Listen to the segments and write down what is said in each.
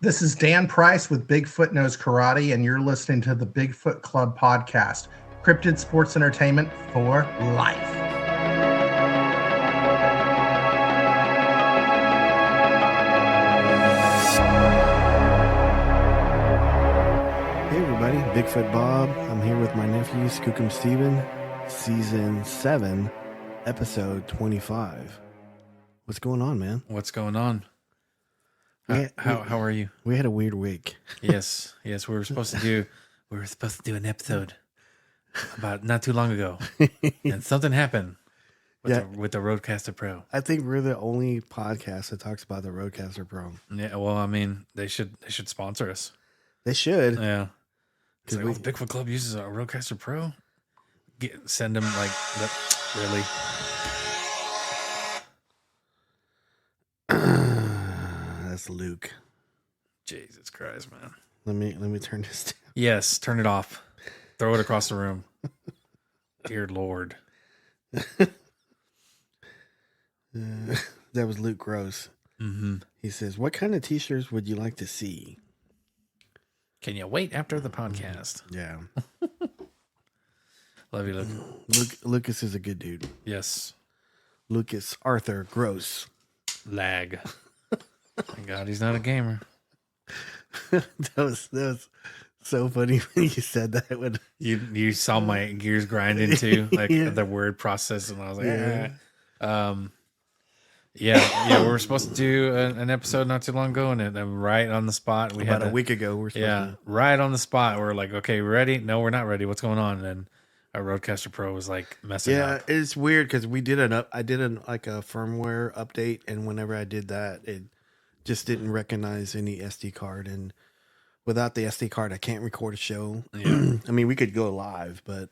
This is Dan Price with Bigfoot Knows Karate, and you're listening to the Bigfoot Club Podcast, cryptid sports entertainment for life. Hey everybody, Bigfoot Bob. I'm here with my nephew, Skookum Steven, Season 7, Episode 25. What's going on, man? What's going on? How are you? We had a weird week. Yes, we were supposed to do an episode about not too long ago, and something happened with the Rodecaster Pro. I think we're the only podcast that talks about the Rodecaster Pro. Yeah, well, I mean, they should sponsor us. They should. Yeah, because the Bigfoot Club uses a Rodecaster Pro. Send them like that. Really? That's Luke. Jesus Christ, man. Let me turn this down. Yes, turn it off. Throw it across the room. Dear Lord. That was Luke Gross. Mm-hmm. He says, "What kind of t-shirts would you like to see? Can you wait after the podcast?" Yeah. Love you, Luke. Lucas is a good dude. Yes. Lucas Arthur Gross. Lag. Thank God he's not a gamer. that was so funny when you said that. When you saw my gears grinding too, like the word process, and I was like, yeah. We were supposed to do an episode not too long ago, and then right on the spot, we had a week ago. We're supposed to. Right on the spot. We're like, okay, we're ready? No, we're not ready. What's going on? And then our Rodecaster Pro was like messing up. Yeah, it's weird because I did a firmware update, and whenever I did that, it just didn't recognize any SD card, and without the SD card, I can't record a show. Yeah. I mean, we could go live, but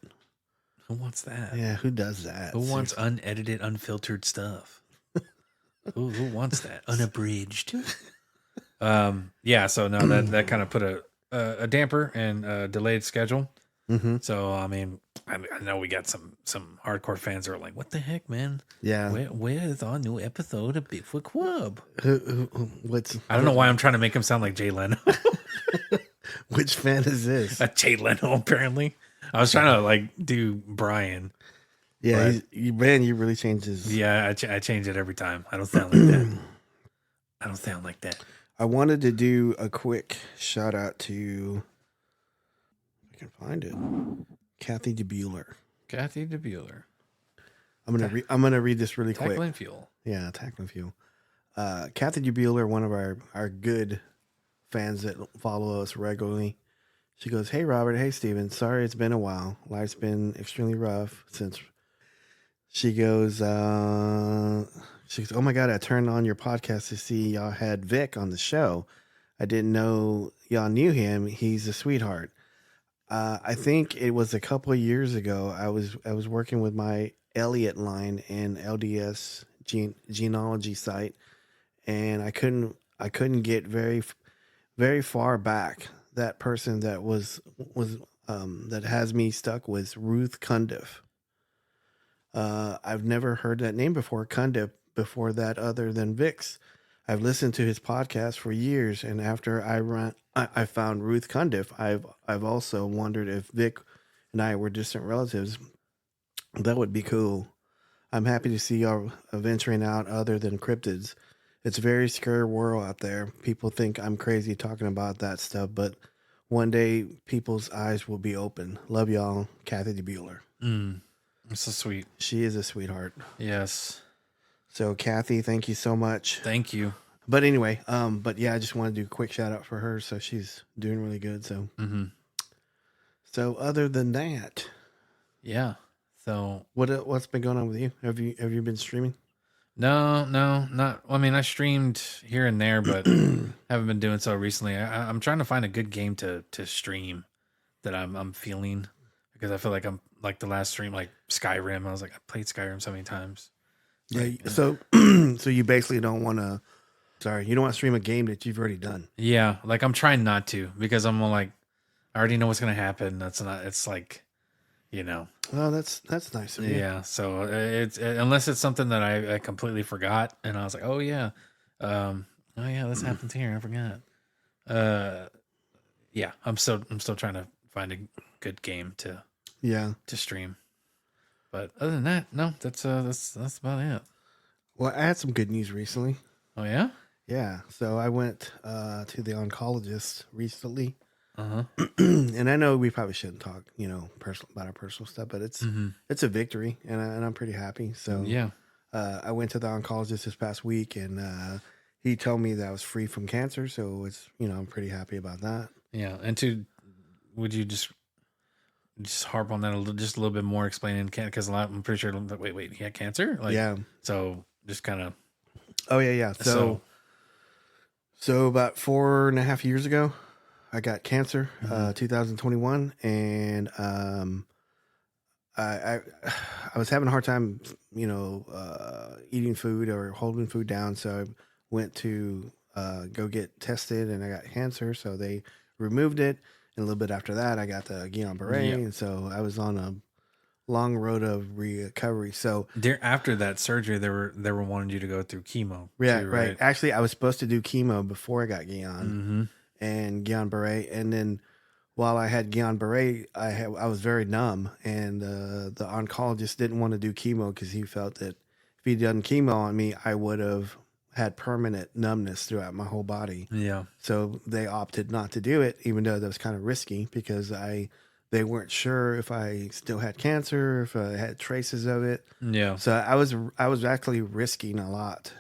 who wants that? Yeah, who does that? Who wants unedited, unfiltered stuff? who wants that? Unabridged. Yeah, so no, that kind of put a damper and a delayed schedule. Mm-hmm. So I mean, I know we got some hardcore fans that are like, "What the heck, man? Yeah, where's our new episode of Bigfoot Club?" I don't know why I'm trying to make him sound like Jay Leno. Which fan is this? Jay Leno, apparently. I was trying to like do Brian. Yeah, you really changed his. Yeah, I change it every time. I don't sound like that. I don't sound like that. I wanted to do a quick shout out to. Can find it. Kathy DeBueller. Kathy DeBueller. I'm gonna read this really quick. Tackling Fuel. Yeah, Tackling Fuel. Kathy DeBueller, one of our good fans that follow us regularly. She goes, "Hey Robert, hey Steven. Sorry it's been a while. Life's been extremely rough since." She goes, "Oh my God, I turned on your podcast to see y'all had Vic on the show. I didn't know y'all knew him. He's a sweetheart." I think it was a couple of years ago. I was working with my Elliott line in LDS genealogy site, and I couldn't get very very far back. That person that was that has me stuck was Ruth Cundiff. I've never heard that name before, Cundiff, before that other than Vic's. I've listened to his podcast for years, and after I found Ruth Cundiff, I've also wondered if Vic and I were distant relatives. That would be cool. I'm happy to see y'all venturing out other than cryptids. It's a very scary world out there. People think I'm crazy talking about that stuff, but one day people's eyes will be open. Love y'all, Kathy DeBueller. That's so sweet. She is a sweetheart. Yes. So Kathy, thank you so much. Thank you. But anyway, but yeah, I just want to do a quick shout out for her. So she's doing really good. So, So other than that, yeah. So what's been going on with you? Have you been streaming? No, not. I mean, I streamed here and there, but haven't been doing so recently. I'm trying to find a good game to stream that I'm feeling, because I feel like I'm like the last stream, like Skyrim. I was like, I played Skyrim so many times. Yeah. So you basically don't want to. Sorry, you don't want to stream a game that you've already done. Yeah, like I'm trying not to, because I'm like, I already know what's gonna happen. It's like, you know. Oh, that's nice of you. Yeah. So it's unless it's something that I completely forgot, and I was like, oh yeah, this happens here. I forgot. Yeah, I'm still trying to find a good game to stream. But other than that, no, that's about it. Well, I had some good news recently. Oh yeah? Yeah. So I went to the oncologist recently. Uh-huh. And I know we probably shouldn't talk, about our personal stuff, but it's a victory, and I'm pretty happy. So yeah. I went to the oncologist this past week, and he told me that I was free from cancer. So it's I'm pretty happy about that. Yeah. And would you just harp on that just a little bit more, explaining because I'm pretty sure. Wait, he had cancer? Yeah. So just kind of. Oh yeah. So about 4.5 years ago, I got cancer, 2021, and I was having a hard time, eating food or holding food down. So I went to go get tested, and I got cancer. So they removed it, and a little bit after that, I got the Guillain-Barré, and so I was on a long road of recovery. So after that surgery, they were wanting you to go through chemo. Yeah, too, right. Actually, I was supposed to do chemo before I got Guillain and Guillain-Barré, and then while I had Guillain-Barré, I was very numb, and the oncologist didn't want to do chemo because he felt that if he'd done chemo on me, I would have had permanent numbness throughout my whole body. Yeah. So they opted not to do it, even though that was kind of risky because they weren't sure if I still had cancer, if I had traces of it. Yeah. So I was actually risking a lot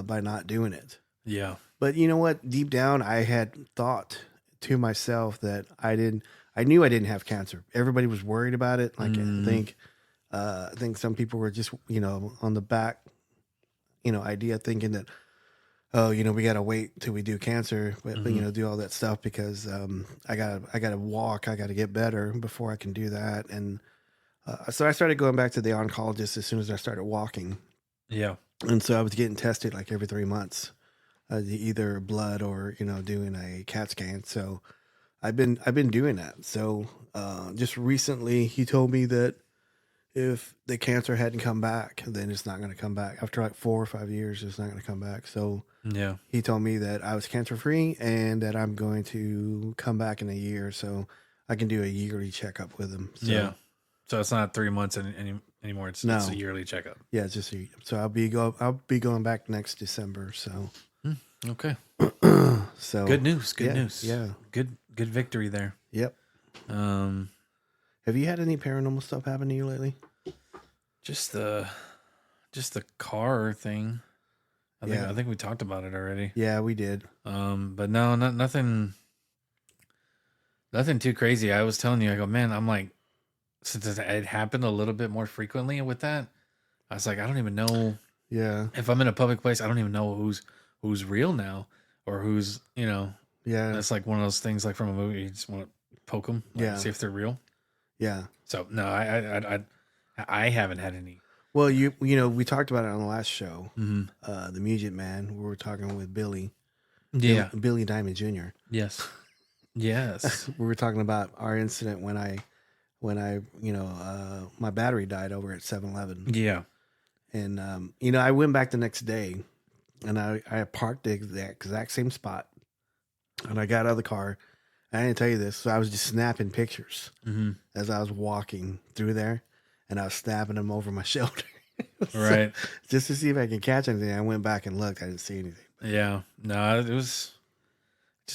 by not doing it. Yeah. But you know what? Deep down, I had thought to myself that I knew I didn't have cancer. Everybody was worried about it. Like I think some people were just on the back, idea thinking that, oh, we got to wait till we do cancer, but do all that stuff because I gotta walk, I gotta get better before I can do that. And so I started going back to the oncologist as soon as I started walking. Yeah. And so I was getting tested like every 3 months, either blood or doing a CAT scan. So I've been doing that. So just recently, he told me that if the cancer hadn't come back, then it's not going to come back. After like 4 or 5 years, it's not going to come back. So yeah, he told me that I was cancer free and that I'm going to come back in a year, so I can do a yearly checkup with him. So, yeah. So it's not 3 months anymore. It's a yearly checkup. Yeah, it's just so I'll be going back next December. So okay. So good news. Good news. Yeah. Good victory there. Yep. Have you had any paranormal stuff happen to you lately? Just the car thing. I think we talked about it already. Yeah, we did. But no, nothing too crazy. I was telling you, I go, man, I'm like, since it happened a little bit more frequently with that, I was like, I don't even know. Yeah. If I'm in a public place, I don't even know who's real now or who's, Yeah. That's like one of those things like from a movie. You just want to poke them, see if they're real. Yeah. So no, I haven't had any. Well, we talked about it on the last show, Mm-hmm. the Music Man. We were talking with Billy. Yeah. Billy Diamond Jr. Yes. Yes. We were talking about our incident when I my battery died over at 7-Eleven. Yeah. And, I went back the next day and I parked the exact same spot and I got out of the car. I didn't tell you this. So I was just snapping pictures as I was walking through there and I was snapping them over my shoulder. Right. Just to see if I could catch anything. I went back and looked. I didn't see anything. Yeah. No, it just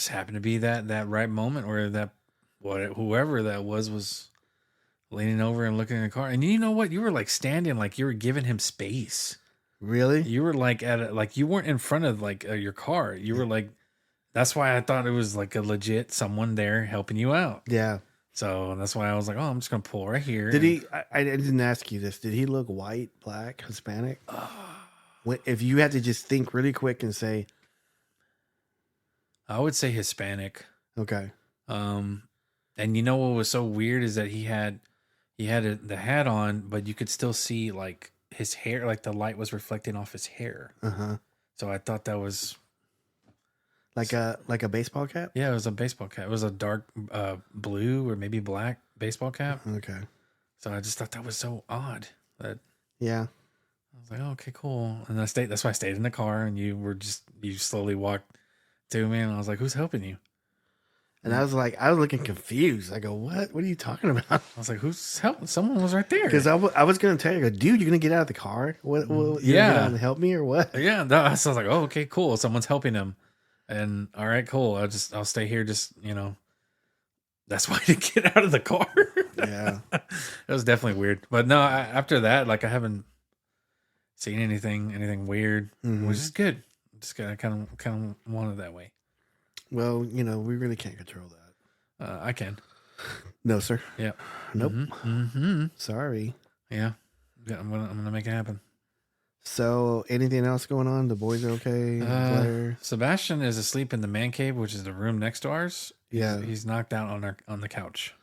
happened to be that right moment where whoever that was leaning over and looking in the car. And you know what? You were like standing like you were giving him space. Really? You were like like you weren't in front of like your car. You were like, that's why I thought it was like a legit someone there helping you out. Yeah. So that's why I was like, oh, I'm just going to pull right here. Did he, I didn't ask you this. Did he look white, black, Hispanic? If you had to just think really quick and say. I would say Hispanic. Okay. And you know what was so weird is that he had the hat on, but you could still see like his hair, like the light was reflecting off his hair. So I thought that was like a baseball cap. Yeah, it was a baseball cap. It was a dark blue or maybe black baseball cap. Okay. So I just thought that was so odd. Yeah. I was like, oh, okay, cool. And that's why I stayed in the car, and you slowly walked to me, and I was like, who's helping you? And I was looking confused. I go, what? What are you talking about? I was like, who's helping? Someone was right there. Because I was going to tell you, I go, dude, you're going to get out of the car? What you're going to get out and help me or what? Yeah. No, I was like, oh, okay, cool. Someone's helping him. And all right, cool. I'll stay here. Just, that's why I didn't get out of the car. Yeah. It was definitely weird. But no, after that, like I haven't seen anything weird, which is good. Just kind of want it that way. Well, we really can't control that. I can. No, sir. Yeah. Nope. Mm-hmm. Sorry. Yeah. I'm gonna make it happen. So, anything else going on? The boys are okay? Blair? Sebastian is asleep in the man cave, which is the room next to ours. He's knocked out on the couch.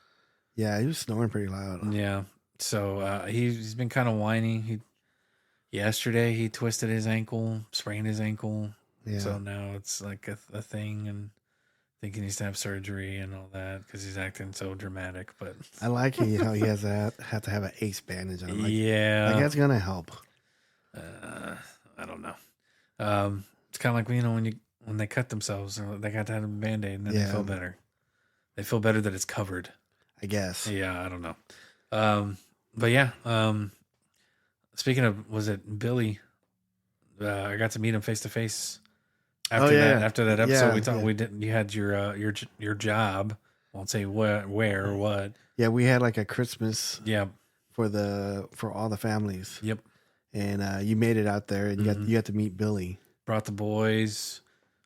Yeah, he was snoring pretty loud. Yeah. So he's been kind of whiny. Yesterday he twisted his ankle, sprained his ankle. Yeah. So now it's like a thing, and I think he needs to have surgery and all that because he's acting so dramatic. But I like how he has to have an ace bandage on. Yeah. Like that's gonna help. I don't know. It's kind of like when they cut themselves, they got to have a Band-Aid and then they feel better. They feel better that it's covered. I guess. Yeah, I don't know. But yeah. Speaking of, was it Billy? I got to meet him face to face. After that episode, we thought we didn't. You had your job. Won't say where or what. Yeah, we had like a Christmas. Yeah. For all the families. Yep. And you made it out there, and you got to meet Billy. Brought the boys.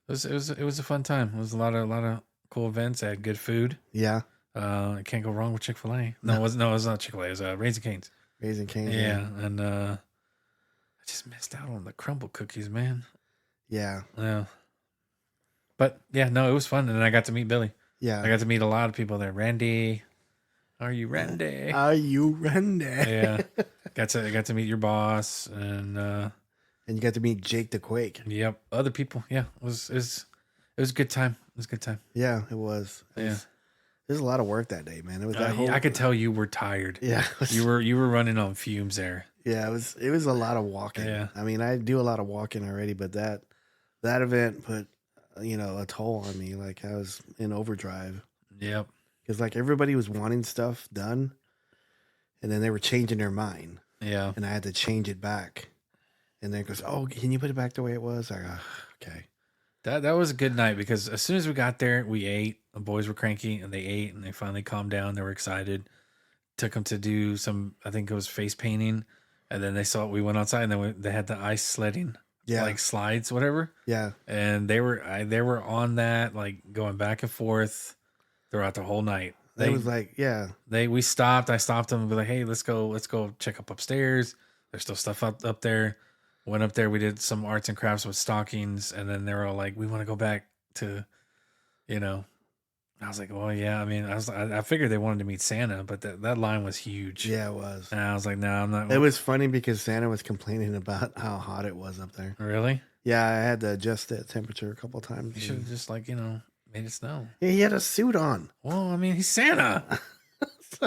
It was a fun time. It was a lot of cool events. I had good food. Yeah. I can't go wrong with Chick-fil-A. No, it was not Chick-fil-A. It was Raising Cane's. Raising Cane's. Yeah, and I just missed out on the crumble cookies, man. Yeah. Yeah. But yeah, no, it was fun, and I got to meet Billy. Yeah. I got to meet a lot of people there. Randy. Are you Randy? Are you Randy? Yeah. got to meet your boss, and you got to meet Jake the Quake. Yep. Other people. Yeah. It was a good time. It was a good time. Yeah, it was. There's a lot of work that day, man. It was I could tell you were tired. Yeah. You were running on fumes there. Yeah, it was a lot of walking. Yeah. I mean, I do a lot of walking already, but that event put a toll on me. Like I was in overdrive. Yep. Because like everybody was wanting stuff done, and then they were changing their mind. Yeah. And I had to change it back. And then it goes, oh, can you put it back the way it was? I go, okay. That was a good night because as soon as we got there, we ate. The boys were cranky, and they ate, and they finally calmed down. They were excited. Took them to do some, I think it was face painting, and then we went outside, and then they had the ice sledding, like slides, whatever. Yeah, and they were on that, like going back and forth throughout the whole night. We stopped. I stopped them and be like, hey, let's go check upstairs. There's still stuff up there. Went up there. We did some arts and crafts with stockings, and then they were all like, we want to go back to, I was like, well, yeah. I mean, I figured they wanted to meet Santa, but that line was huge. Yeah, it was. And I was like, no, I'm not. It was funny because Santa was complaining about how hot it was up there. Really? Yeah, I had to adjust the temperature a couple times. You should have just made it snow. Yeah, he had a suit on. Well, I mean, he's Santa.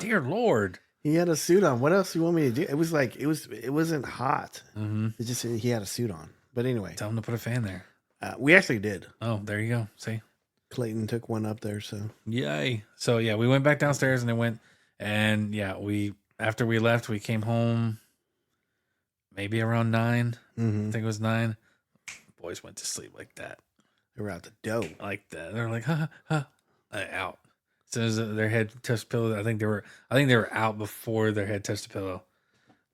Dear Lord. He had a suit on. What else do you want me to do? It was like, it wasn't hot. Mm-hmm. It just, he had a suit on. But anyway. Tell him to put a fan there. We actually did. Oh, there you go. See? Clayton took one up there, so. Yay. So, yeah, we went back downstairs and yeah, after we left, we came home maybe around 9. Mm-hmm. I think it was 9. Boys went to sleep like that. They were out the dough. Like that. They're like, out. As soon as their head touched the pillow, I think they were out before their head touched the pillow.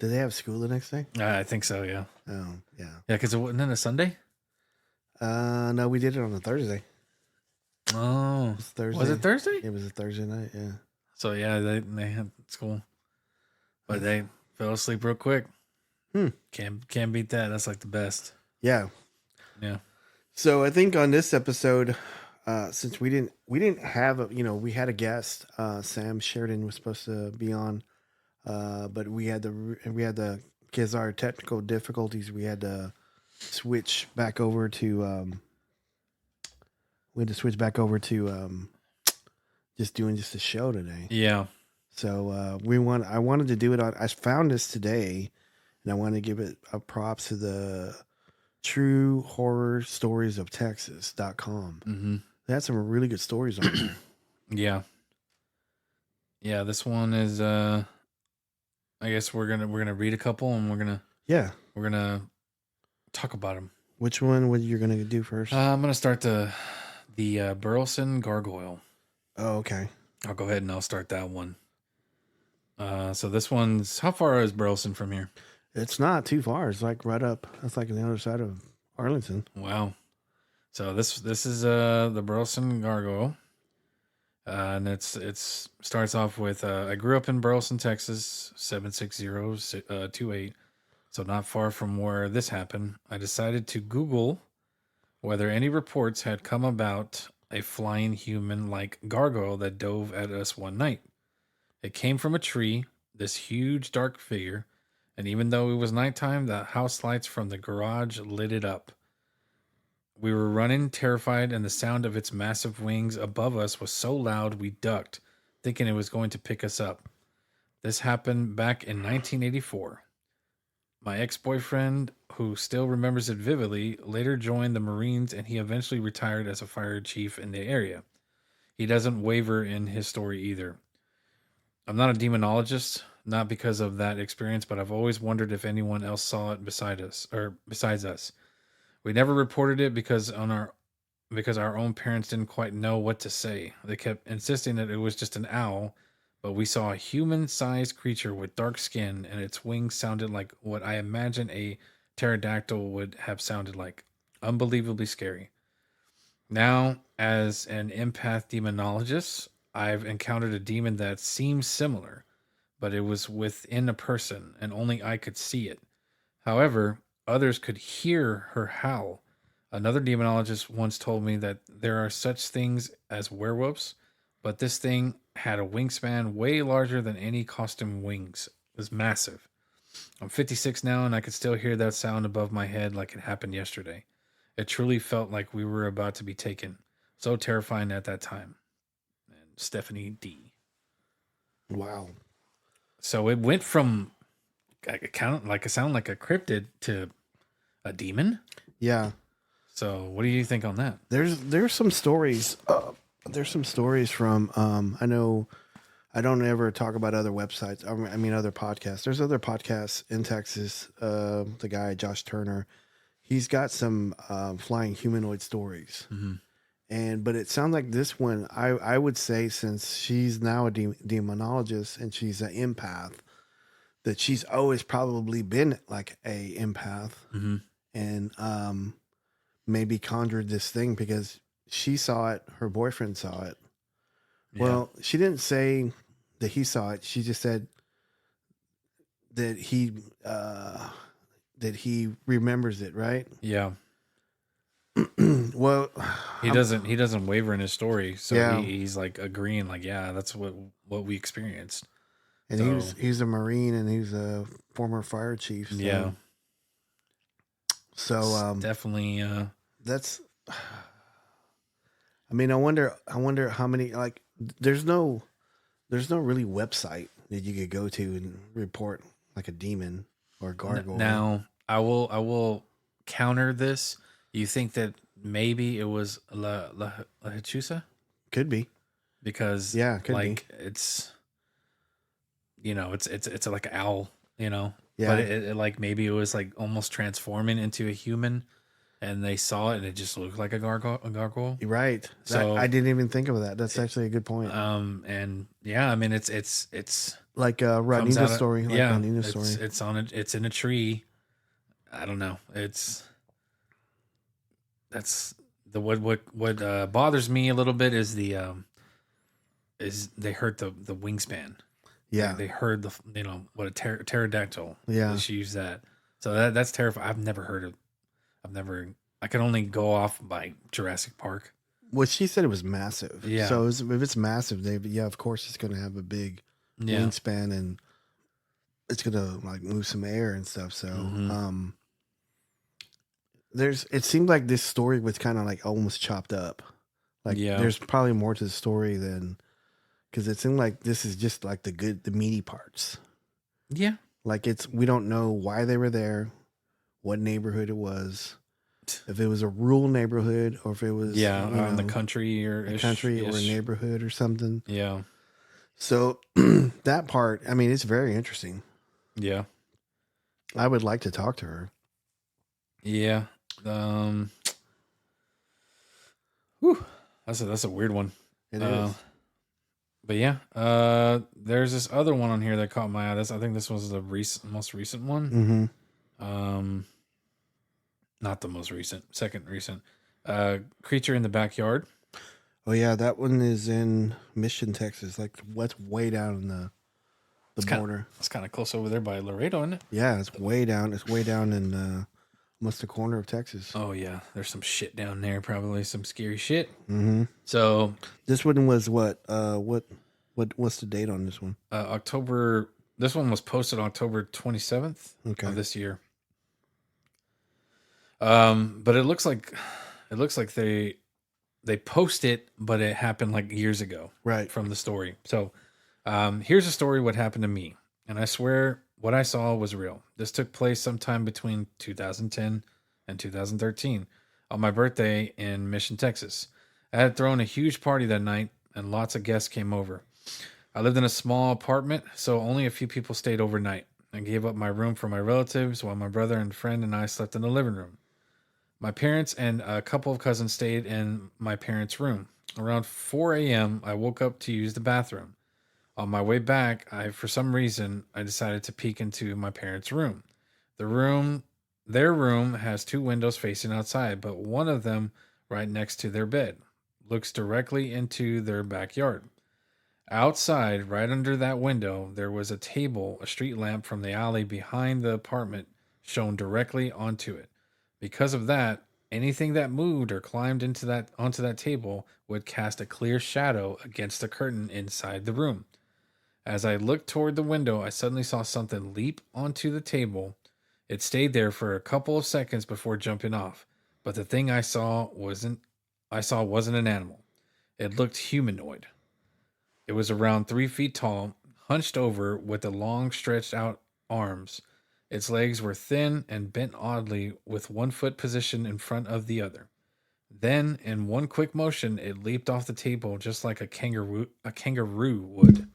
Did they have school the next day? I think so, yeah. Oh, yeah. Yeah, because it wasn't a Sunday? No, we did it on a Thursday. Oh. It was Thursday. Was it Thursday? It was a Thursday night, yeah. So, yeah, they had school. But they fell asleep real quick. Can't beat that. That's like the best. Yeah. Yeah. So I think on this episode, since we didn't have we had a guest, Sam Sheridan was supposed to be on, but we had to because our technical difficulties, we had to switch back over to just doing just a show today. Yeah. So I wanted to do it on. I found this today, and I want to give it a props to the True Horror Stories of Texas.com. Mm-hmm. They had some really good stories on there. Yeah. Yeah, this one is I guess we're gonna read a couple and we're gonna talk about them. Which one would you gonna do first? I'm gonna start the Burleson Gargoyle. Oh, okay. I'll go ahead and I'll start that one. So this one's, how far is Burleson from here? It's not too far. It's like right up. That's like on the other side of Arlington. Wow. So this is the Burleson Gargoyle. And it's starts off with I grew up in Burleson, Texas, 76028. So not far from where this happened. I decided to Google whether any reports had come about a flying human-like gargoyle that dove at us one night. It came from a tree, this huge dark figure, and even though it was nighttime, the house lights from the garage lit it up. We were running, terrified, and the sound of its massive wings above us was so loud we ducked, thinking it was going to pick us up. This happened back in 1984. My ex-boyfriend, who still remembers it vividly, later joined the Marines and he eventually retired as a fire chief in the area. He doesn't waver in his story either. I'm not a demonologist, not because of that experience, but I've always wondered if anyone else saw it besides us. We never reported it because our own parents didn't quite know what to say. They kept insisting that it was just an owl, but we saw a human-sized creature with dark skin, and its wings sounded like what I imagine a pterodactyl would have sounded like. Unbelievably scary. Now, as an empath demonologist, I've encountered a demon that seems similar, but it was within a person, and only I could see it. However, others could hear her howl. Another demonologist once told me that there are such things as werewolves, but this thing had a wingspan way larger than any costume wings. It was massive. I'm 56 now, and I could still hear that sound above my head like it happened yesterday. It truly felt like we were about to be taken. So terrifying at that time. And Stephanie D. Wow. So it went from a sound like a cryptid to a demon. Yeah. So what do you think on that? There's some stories. There's some stories from. I know. I don't ever talk about other websites. I mean, other podcasts. There's other podcasts in Texas. The guy Josh Turner, he's got some flying humanoid stories. Mm-hmm. But it sounds like this one. I would say, since she's now a demonologist and she's an empath, that she's always probably been like a empath, Mm-hmm. and maybe conjured this thing because she saw it. Her boyfriend saw it. Yeah. Well, she didn't say that he saw it. She just said that he remembers it, right? Yeah. Well, He doesn't waver in his story, so Yeah. he's like agreeing, like, yeah, that's what we experienced. and So- he's a Marine and he's a former fire chief. So, Yeah. So It's definitely that's. I mean, I wonder how many, like. There's no really website that you could go to and report like a demon or a gargoyle. Now I will counter this. You think that maybe it was La Hechusa? Could be. Because Yeah, could like it's it's like an owl, Yeah. but it like maybe it was like almost transforming into a human, and they saw it and it just looked like a gargoyle. You're right. So- I didn't even think of that. That's actually a good point. And yeah, I mean it's Like comes Rodney's out of- story. Like yeah, Rodney's story. it's in a tree. I don't know. That's the what bothers me a little bit is is they heard the wingspan. Yeah. They heard what a pterodactyl. Yeah. She used that. So that's terrifying. I can only go off by Jurassic Park. Well, she said it was massive. Yeah. So if it's massive, of course it's going to have a big Yeah. wingspan and it's going to like move some air and stuff. So, Mhm. it seemed like this story was kind of like almost chopped up. Like Yeah. there's probably more to the story than, because it seemed like this is just like the meaty parts. Yeah. Like we don't know why they were there, what neighborhood it was. if it was a rural neighborhood or if it was in the country or a country or a neighborhood or something. Yeah. So that part, I mean, it's very interesting. Yeah. I would like to talk to her. Yeah. Whew, that's a weird one. It is. But yeah, there's this other one on here that caught my eye. I think this was the most recent one. Mm-hmm. Not the most recent, second recent. Creature in the Backyard. Oh yeah, that one is in Mission, Texas. Like what's way down in the border. It's kind of close over there by Laredo, isn't it? Yeah, it's way down. It's way down in almost the corner of Texas. Oh yeah, there's some shit down there. Probably some scary shit. Mm-hmm. So this one was what? What's the date on this one? October. This one was posted October 27th of this year. But it looks like they post it, but it happened like years ago, right? From the story. So, here's a story what happened to me, and I swear what I saw was real. This took place sometime between 2010 and 2013 on my birthday in Mission, Texas. I had thrown a huge party that night, and lots of guests came over. I lived in a small apartment, so only a few people stayed overnight. I gave up my room for my relatives while my brother and friend and I slept in the living room. My parents and a couple of cousins stayed in my parents' room. Around 4 a.m., I woke up to use the bathroom. On my way back, for some reason, I decided to peek into my parents' room. Their room has two windows facing outside, but one of them right next to their bed looks directly into their backyard. Outside, right under that window, there was a street lamp from the alley behind the apartment shone directly onto it. Because of that, anything that moved or climbed onto that table would cast a clear shadow against the curtain inside the room. As I looked toward the window, I suddenly saw something leap onto the table. It stayed there for a couple of seconds before jumping off, but the thing I saw wasn't an animal. It looked humanoid. It was around 3 feet tall, hunched over with the long stretched out arms. Its legs were thin and bent oddly with one foot positioned in front of the other. Then, in one quick motion, it leaped off the table just like a kangaroo would.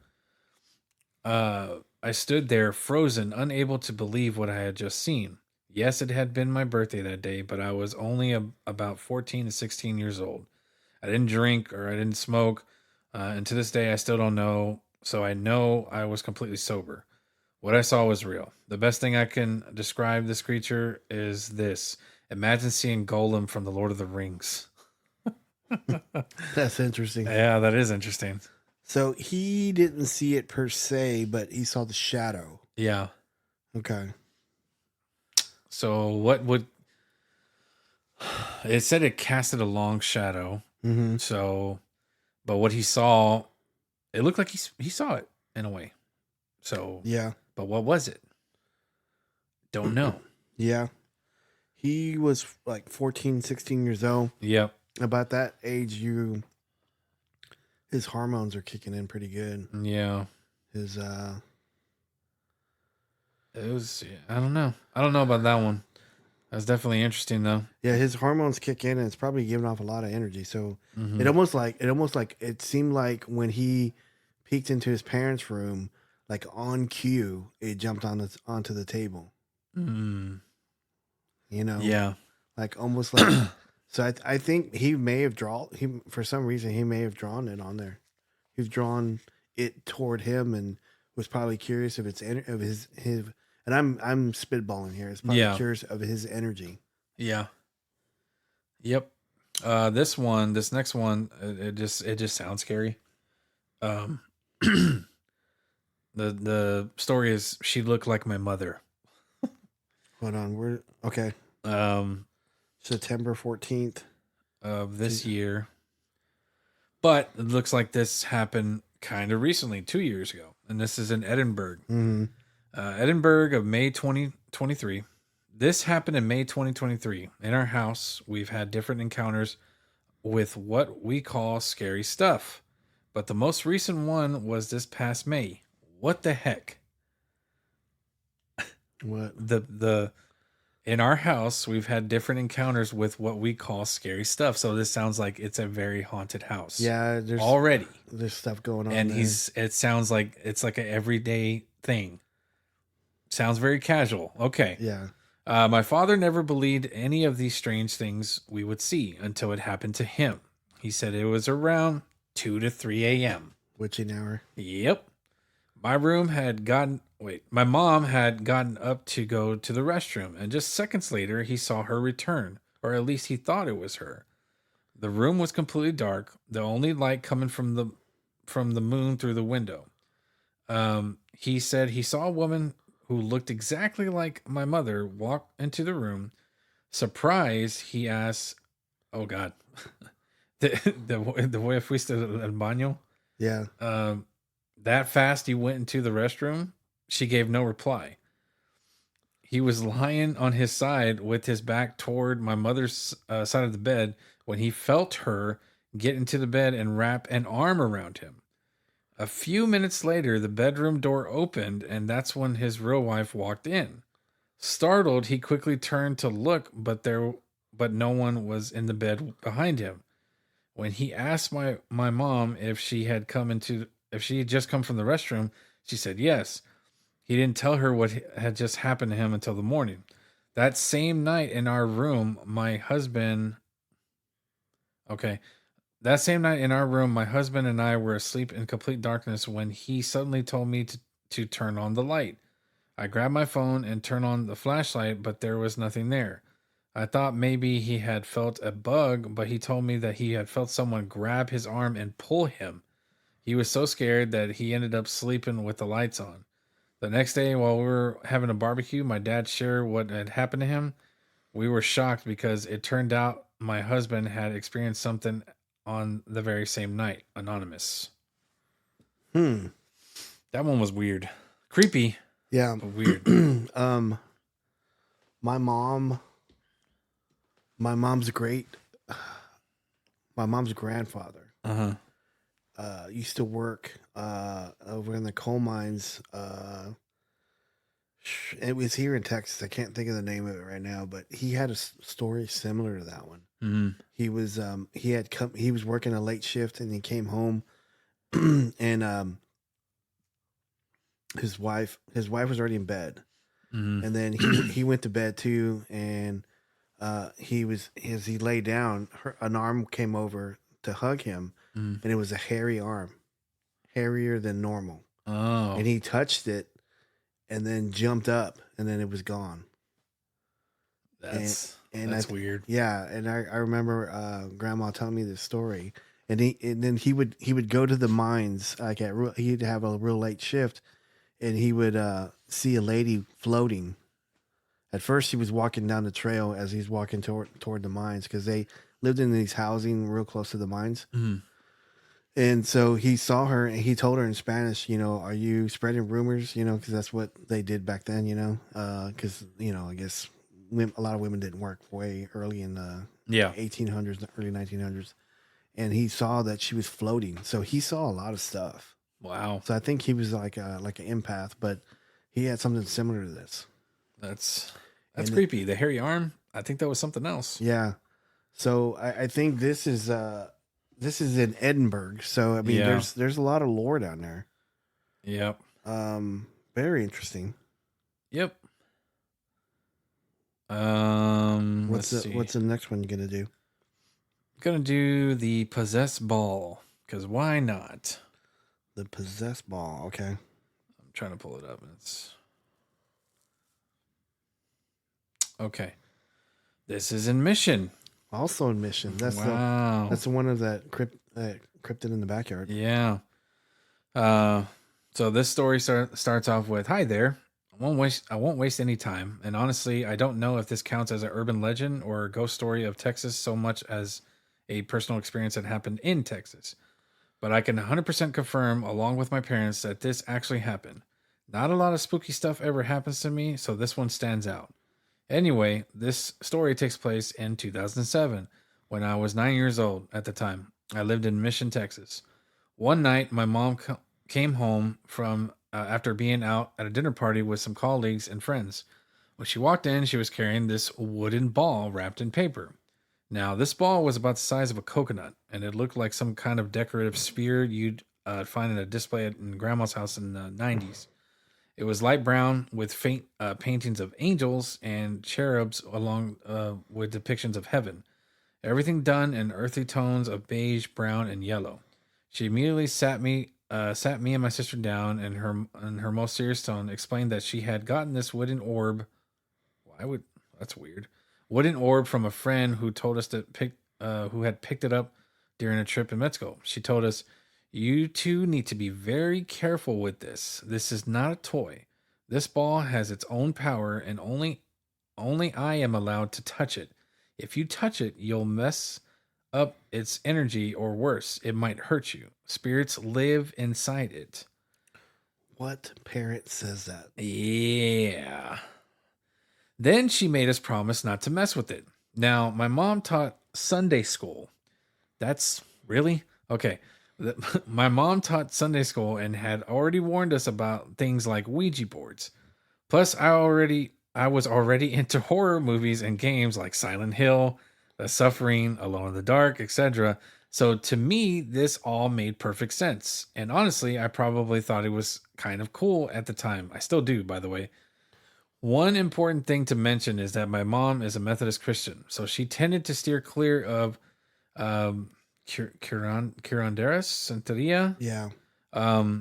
I stood there frozen, unable to believe what I had just seen. Yes, it had been my birthday that day, but I was only about 14 to 16 years old. I didn't drink or I didn't smoke, and to this day I still don't know, so I know I was completely sober. What I saw was real. The best thing I can describe this creature is this. Imagine seeing Golem from the Lord of the Rings. That's interesting. Yeah, that is interesting. So he didn't see it per se, but he saw the shadow. Yeah. Okay. So what would... It said it casted a long shadow. Mm-hmm. So, but what he saw, it looked like he saw it in a way. So, yeah. But what was it? Don't know. Yeah. He was like 14, 16 years old. Yep. About that age, his hormones are kicking in pretty good. Yeah. His, it was, I don't know. I don't know about that one. That's definitely interesting though. Yeah, his hormones kick in and it's probably giving off a lot of energy. So it almost like it seemed like when he peeked into his parents' room, like on cue, it jumped onto the table. Mm. You know? Yeah. Like almost like so I think he may have for some reason he may have drawn it on there. He's drawn it toward him and was probably curious of his and I'm spitballing here. It's probably curious of his energy. Yeah. Yep. This next one, it just sounds scary. The story is she looked like my mother. Hold on, we're okay. September 14th of this year. But it looks like this happened kind of recently, 2 years ago. And this is in Edinburgh. Mm-hmm. Edinburgh of May 2023. This happened in May 2023. In our house, we've had different encounters with what we call scary stuff. But the most recent one was this past May. What the heck? What? in our house, we've had different encounters with what we call scary stuff. So this sounds like it's a very haunted house. Yeah, there's stuff going on. And there. it sounds like it's like an everyday thing. Sounds very casual. Okay. Yeah. My father never believed any of these strange things we would see until it happened to him. He said it was around 2 to 3 a.m. Witching hour. Yep. My mom had gotten up to go to the restroom, and just seconds later, he saw her return, or at least he thought it was her. The room was completely dark, the only light coming from the moon through the window. He said he saw a woman who looked exactly like my mother walk into the room. Surprised, he asked, "Oh God, the voy fuiste al baño?" Yeah. That fast he went into the restroom. She gave no reply. He was lying on his side with his back toward my mother's side of the bed when he felt her get into the bed and wrap an arm around him. A few minutes later, the bedroom door opened, and that's when his real wife walked in. Startled, he quickly turned to look, but no one was in the bed behind him. When he asked my mom if she had just come from the restroom, she said yes. He didn't tell her what had just happened to him until the morning. That same night in our room, my husband and I were asleep in complete darkness when he suddenly told me to turn on the light. I grabbed my phone and turned on the flashlight, but there was nothing there. I thought maybe he had felt a bug, but he told me that he had felt someone grab his arm and pull him. He was so scared that he ended up sleeping with the lights on. The next day, while we were having a barbecue, my dad shared what had happened to him. We were shocked because it turned out my husband had experienced something on the very same night. Anonymous. That one was weird. Creepy. Yeah. But weird. My mom's grandfather used to work over in the coal mines. It was here in Texas. I can't think of the name of it right now, but he had a story similar to that one. Mm-hmm. He was he was working a late shift, and he came home and his wife was already in bed. Mm-hmm. And then he went to bed too, and as he lay down, an arm came over to hug him, and it was a hairy arm, hairier than normal. Oh. And he touched it, and then jumped up, and then it was gone. That's weird. Yeah, and I remember Grandma telling me this story, and then he would go to the mines he'd have a real late shift, and he would see a lady floating. At first, he was walking down the trail as he's walking toward the mines, because they lived in these housing real close to the mines. Mm-hmm. And so he saw her, and he told her in Spanish, "Are you spreading rumors?" Because that's what they did back then. Because I guess a lot of women didn't work way early in the 1800s, early 1900s, and he saw that she was floating. So he saw a lot of stuff. Wow. So I think he was like an empath, but he had something similar to this. That's creepy. The hairy arm. I think that was something else. Yeah. So I think this is in Edinburgh. So I mean, there's a lot of lore down there. Yep. Very interesting. Yep. What's the next one you're gonna do? I'm gonna do the possessed ball, because why not? The possessed ball. Okay. I'm trying to pull it up, and it's okay. This is in Mission. Also in Mission. That's wow. That's the one of that cryptid in the backyard. Yeah. So this story starts off with, "Hi there. I won't waste any time. And honestly, I don't know if this counts as an urban legend or a ghost story of Texas so much as a personal experience that happened in Texas. But I can 100% confirm, along with my parents, that this actually happened. Not a lot of spooky stuff ever happens to me, so this one stands out. Anyway, this story takes place in 2007, when I was 9 years old at the time. I lived in Mission, Texas. One night, my mom came home from after being out at a dinner party with some colleagues and friends. When she walked in, she was carrying this wooden ball wrapped in paper. Now, this ball was about the size of a coconut, and it looked like some kind of decorative sphere you'd find in a display in Grandma's house in the 90s. It was light brown with faint paintings of angels and cherubs along with depictions of heaven. Everything done in earthy tones of beige, brown, and yellow. She immediately sat me and my sister down, and in her most serious tone explained that she had gotten this wooden orb. That's weird. Wooden orb from a friend who told us who had picked it up during a trip in Mexico. She told us, "You two need to be very careful with this. This is not a toy. This ball has its own power, and only I am allowed to touch it. If you touch it, you'll mess up its energy, or worse, it might hurt you. Spirits live inside it." What parent says that? Yeah. Then she made us promise not to mess with it. Now, my mom taught Sunday school. That's really? Okay. My mom taught Sunday school and had already warned us about things like Ouija boards. Plus, I was already into horror movies and games like Silent Hill, The Suffering, Alone in the Dark, etc. So to me, this all made perfect sense. And honestly, I probably thought it was kind of cool at the time. I still do, by the way. One important thing to mention is that my mom is a Methodist Christian, so she tended to steer clear of curanderas, santeria, Yeah.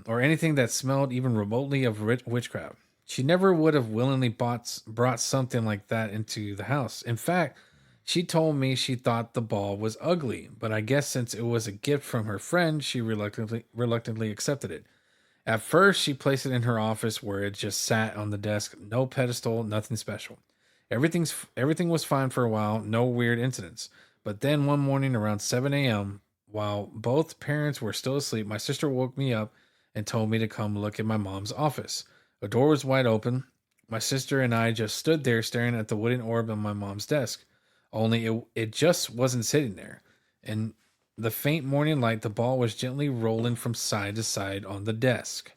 Or anything that smelled even remotely of witchcraft. She never would have willingly brought something like that into the house. In fact, she told me she thought the ball was ugly, but I guess since it was a gift from her friend, she reluctantly accepted it. At first, she placed it in her office where it just sat on the desk, no pedestal, nothing special. Everything was fine for a while, no weird incidents. But then one morning around 7 a.m., while both parents were still asleep, my sister woke me up and told me to come look at my mom's office. The door was wide open. My sister and I just stood there staring at the wooden orb on my mom's desk. Only it just wasn't sitting there. And the faint morning light, the ball was gently rolling from side to side on the desk.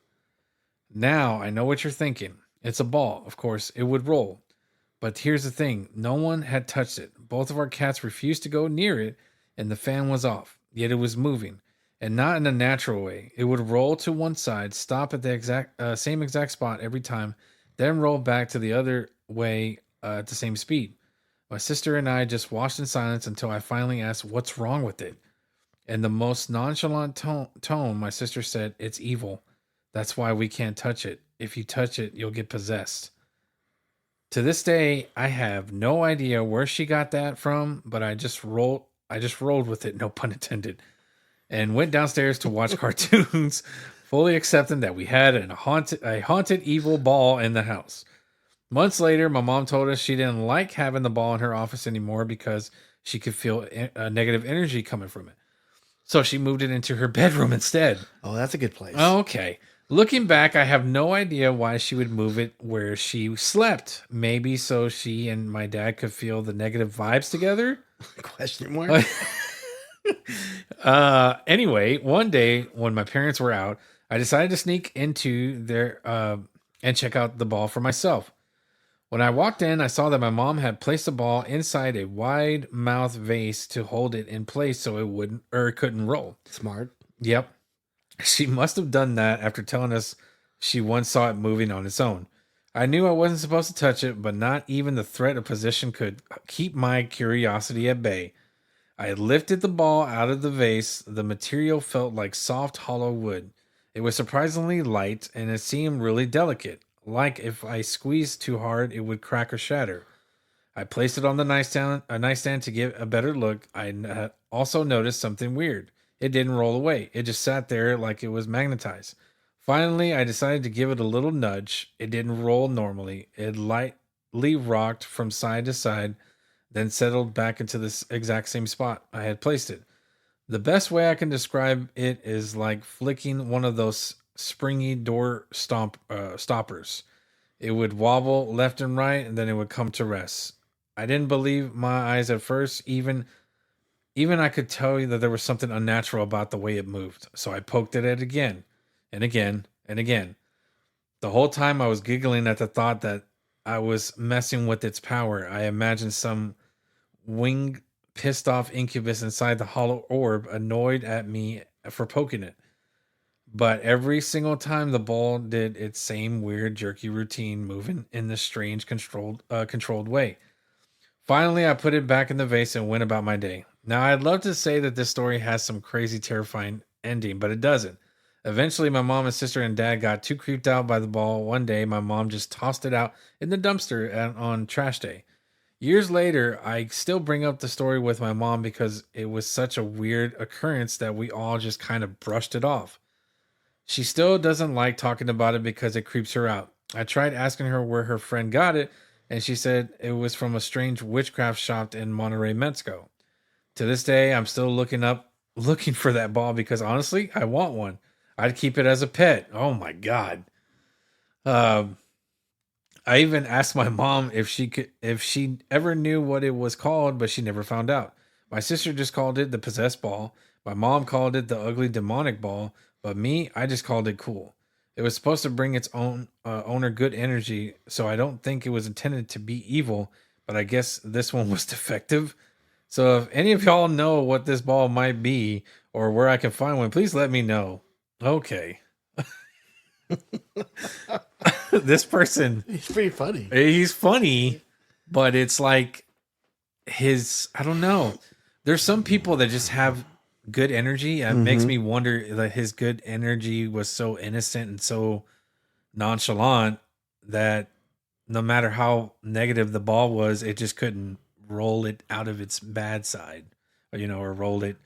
Now, I know what you're thinking. It's a ball. Of course, it would roll. But here's the thing. No one had touched it. Both of our cats refused to go near it, and the fan was off. Yet it was moving, and not in a natural way. It would roll to one side, stop at the same exact spot every time, then roll back to the other way at the same speed. My sister and I just watched in silence until I finally asked, "What's wrong with it?" In the most nonchalant tone, my sister said, "It's evil. That's why we can't touch it. If you touch it, you'll get possessed." To this day, I have no idea where she got that from, but I just rolled with it, no pun intended, and went downstairs to watch cartoons, fully accepting that we had a haunted evil ball in the house. Months later, my mom told us she didn't like having the ball in her office anymore because she could feel a negative energy coming from it. So she moved it into her bedroom instead. Oh, that's a good place. Okay. Looking back, I have no idea why she would move it where she slept. Maybe so she and my dad could feel the negative vibes together? Question mark? Anyway, one day when my parents were out, I decided to sneak into there and check out the ball for myself. When I walked in, I saw that my mom had placed the ball inside a wide mouth vase to hold it in place so it couldn't roll. Smart. Yep. She must have done that after telling us she once saw it moving on its own. I knew I wasn't supposed to touch it, but not even the threat of possession could keep my curiosity at bay. I lifted the ball out of the vase. The material felt like soft, hollow wood. It was surprisingly light, and it seemed really delicate. Like if I squeezed too hard, it would crack or shatter. I placed it on the nightstand to get a better look. I also noticed something weird. It didn't roll away. It just sat there like it was magnetized. Finally, I decided to give it a little nudge. It didn't roll normally. It lightly rocked from side to side, then settled back into this exact same spot I had placed it. The best way I can describe it is like flicking one of those springy door stoppers. It would wobble left and right, and then it would come to rest. I didn't believe my eyes at first. Even I could tell you that there was something unnatural about the way it moved. So I poked at it again and again and again. The whole time I was giggling at the thought that I was messing with its power. I imagined some winged, pissed off incubus inside the hollow orb, annoyed at me for poking it. But every single time the ball did its same weird jerky routine, moving in this strange controlled way. Finally, I put it back in the vase and went about my day. Now, I'd love to say that this story has some crazy, terrifying ending, but it doesn't. Eventually, my mom and sister and dad got too creeped out by the ball. One day, my mom just tossed it out in the dumpster on trash day. Years later, I still bring up the story with my mom because it was such a weird occurrence that we all just kind of brushed it off. She still doesn't like talking about it because it creeps her out. I tried asking her where her friend got it, and she said it was from a strange witchcraft shop in Monterrey, Mexico. To this day, I'm still looking for that ball because honestly, I want one. I'd keep it as a pet. Oh my God. I even asked my mom if she ever knew what it was called, but she never found out. My sister just called it the possessed ball. My mom called it the ugly demonic ball, but me, I just called it cool. It was supposed to bring its own owner good energy, so I don't think it was intended to be evil, but I guess this one was defective. So if any of y'all know what this ball might be or where I can find one, please let me know. Okay. This person, He's pretty funny. he's funny, but it's like I don't know. There's some people that just have good energy. It makes me wonder that his good energy was so innocent and so nonchalant that no matter how negative the ball was, it just couldn't roll it out of its bad side, or roll it.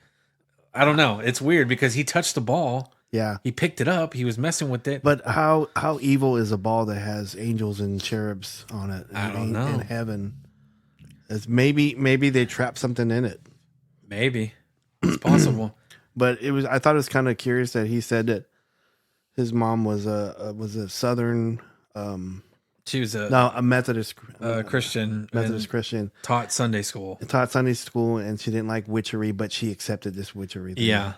I don't know. It's weird because he touched the ball. Yeah. He picked it up. He was messing with it. But how evil is a ball that has angels and cherubs on it? I don't know. In heaven. It's maybe they trapped something in it. Maybe. It's possible. But I thought it was kind of curious that he said that his mom was a Southern She was a Methodist Christian. Methodist Christian. Taught Sunday school. Taught Sunday school, and she didn't like witchery, but she accepted this witchery thing. Yeah.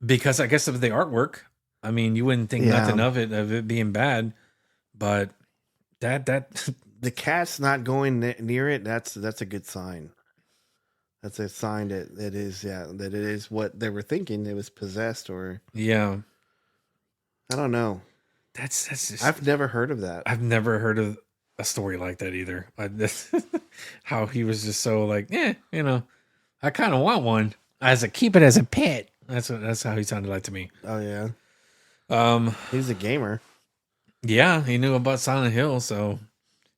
Because I guess of the artwork. I mean, you wouldn't think nothing of it being bad, but that the cat's not going near it. That's a good sign. That's a sign that it is what they were thinking. It was possessed, or yeah. I don't know. That's just, I've never heard of that. I've never heard of a story like that either. How he was just so like, I kind of want one. Keep it as a pet. That's how he sounded like to me. Oh yeah. He's a gamer. Yeah, he knew about Silent Hill. So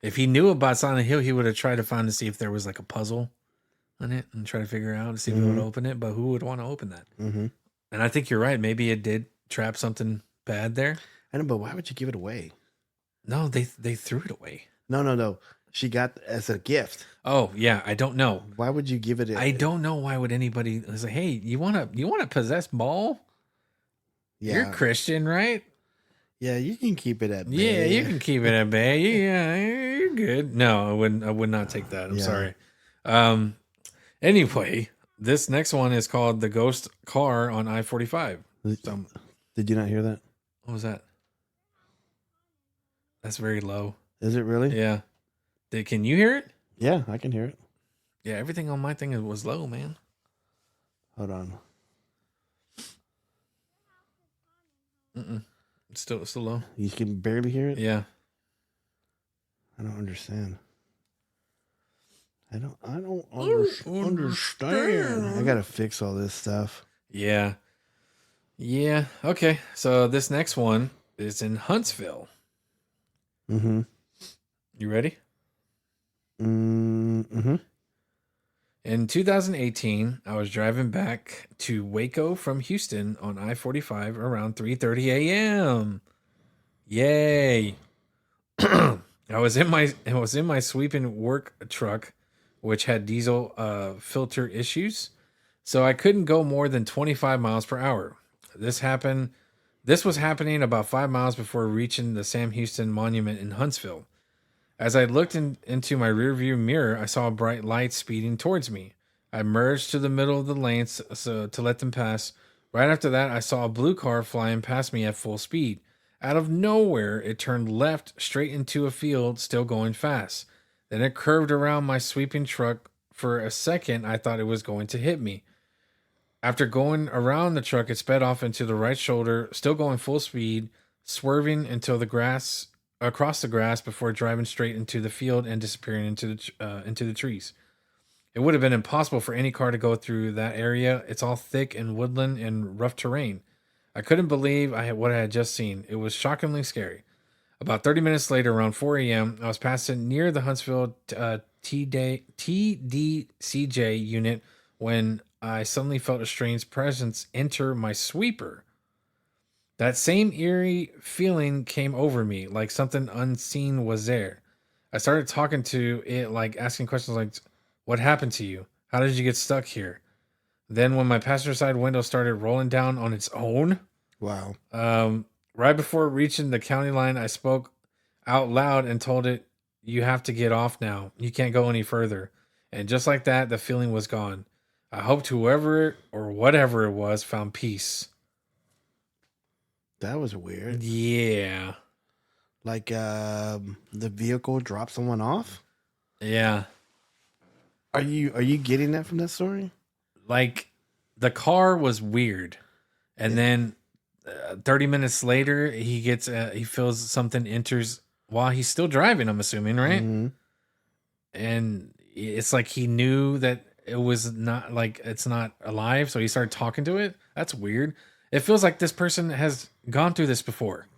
if he knew about Silent Hill, he would have tried to see if there was like a puzzle on it and try to figure out to see if it would open it. But who would want to open that? Mm-hmm. And I think you're right. Maybe it did trap something bad there. I know, but why would you give it away? No, they threw it away. No. She got as a gift. Oh yeah, I don't know. Why would you give it? I don't know why would anybody say, "Hey, you want a possessed ball? Yeah. You're Christian, right? Yeah, you can keep it at bay. Yeah, you can keep it at bay. Yeah, you're good." No, I would not take that. I'm sorry. Anyway, this next one is called The Ghost Car on I-45. Did you not hear that? What was that? That's very low. Is it really? Yeah. Can you hear it? Yeah, I can hear it. Yeah, everything on my thing was low, man. Hold on. It's still low. You can barely hear it? Yeah. I don't understand. I don't understand. I gotta fix all this stuff. Yeah. Yeah. Okay. So this next one is in Huntsville. Mm-hmm. You ready? Mm-hmm. In 2018, I was driving back to Waco from Houston on I-45 around 3:30 a.m. Yay! I was in my sweeping work truck, which had diesel filter issues, so I couldn't go more than 25 miles per hour. This was happening about 5 miles before reaching the Sam Houston Monument in Huntsville. As I looked into my rearview mirror, I saw a bright light speeding towards me. I merged to the middle of the lanes to let them pass. Right after that, I saw a blue car flying past me at full speed. Out of nowhere, it turned left straight into a field, still going fast. Then it curved around my sweeping truck. For a second, I thought it was going to hit me. After going around the truck, it sped off into the right shoulder, still going full speed, swerving until across the grass before driving straight into the field and disappearing into the trees. It would have been impossible for any car to go through that area. It's all thick and woodland and rough terrain. I couldn't believe what I had just seen. It was shockingly scary. About 30 minutes later, around 4 a.m., I was passing near the Huntsville TDCJ unit when I suddenly felt a strange presence enter my sweeper. That same eerie feeling came over me, like something unseen was there. I started talking to it, like asking questions like, what happened to you? How did you get stuck here? Then when my passenger side window started rolling down on its own. Wow. Right before reaching the county line, I spoke out loud and told it, you have to get off now. You can't go any further. And just like that, the feeling was gone. I hoped whoever or whatever it was found peace. That was weird. Yeah. Like the vehicle dropped someone off? Yeah. Are you getting that from that story? Like the car was weird. And then 30 minutes later, he feels something enters while he's still driving, I'm assuming, right? Mm-hmm. And it's like he knew that it was not, like, it's not alive, so he started talking to it. That's weird. It feels like this person has gone through this before.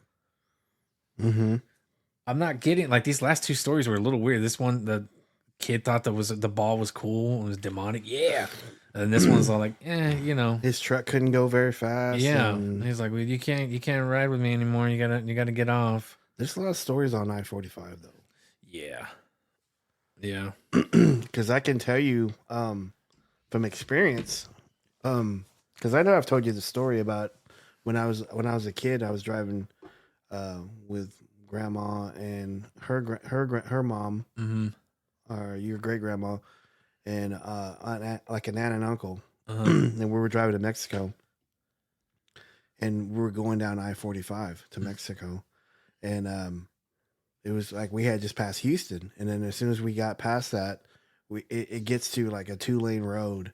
Mm-hmm. I'm not getting, like, these last two stories were a little weird. This one, the kid thought the ball was cool and was demonic. Yeah. And this one's all like, His truck couldn't go very fast. Yeah. And he's like, well, you can't ride with me anymore. You gotta get off. There's a lot of stories on I-45 though. Yeah. Yeah. Because I can tell you from experience, because I know I've told you the story about when I was a kid. I was driving with grandma and her mom, mm-hmm. or your great grandma, and like an aunt and uncle, Uh-huh. and we were driving to Mexico, and we were going down I-45 to Mexico, and it was like we had just passed Houston, and then as soon as we got past that, it gets to like a 2-lane road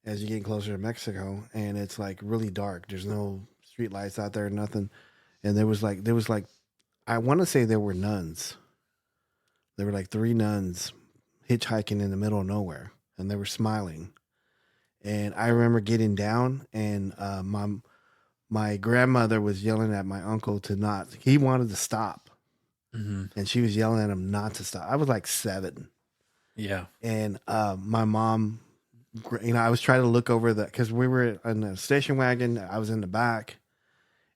as you get closer to Mexico, and it's like really dark. There's no street lights out there, nothing, and there was like I want to say there were nuns. There were like 3 nuns hitchhiking in the middle of nowhere, and they were smiling. And I remember getting down, and my grandmother was yelling at my uncle to not. He wanted to stop, Mm-hmm. and she was yelling at him not to stop. I was like 7. Yeah. And my mom, I was trying to look over because we were in the station wagon. I was in the back,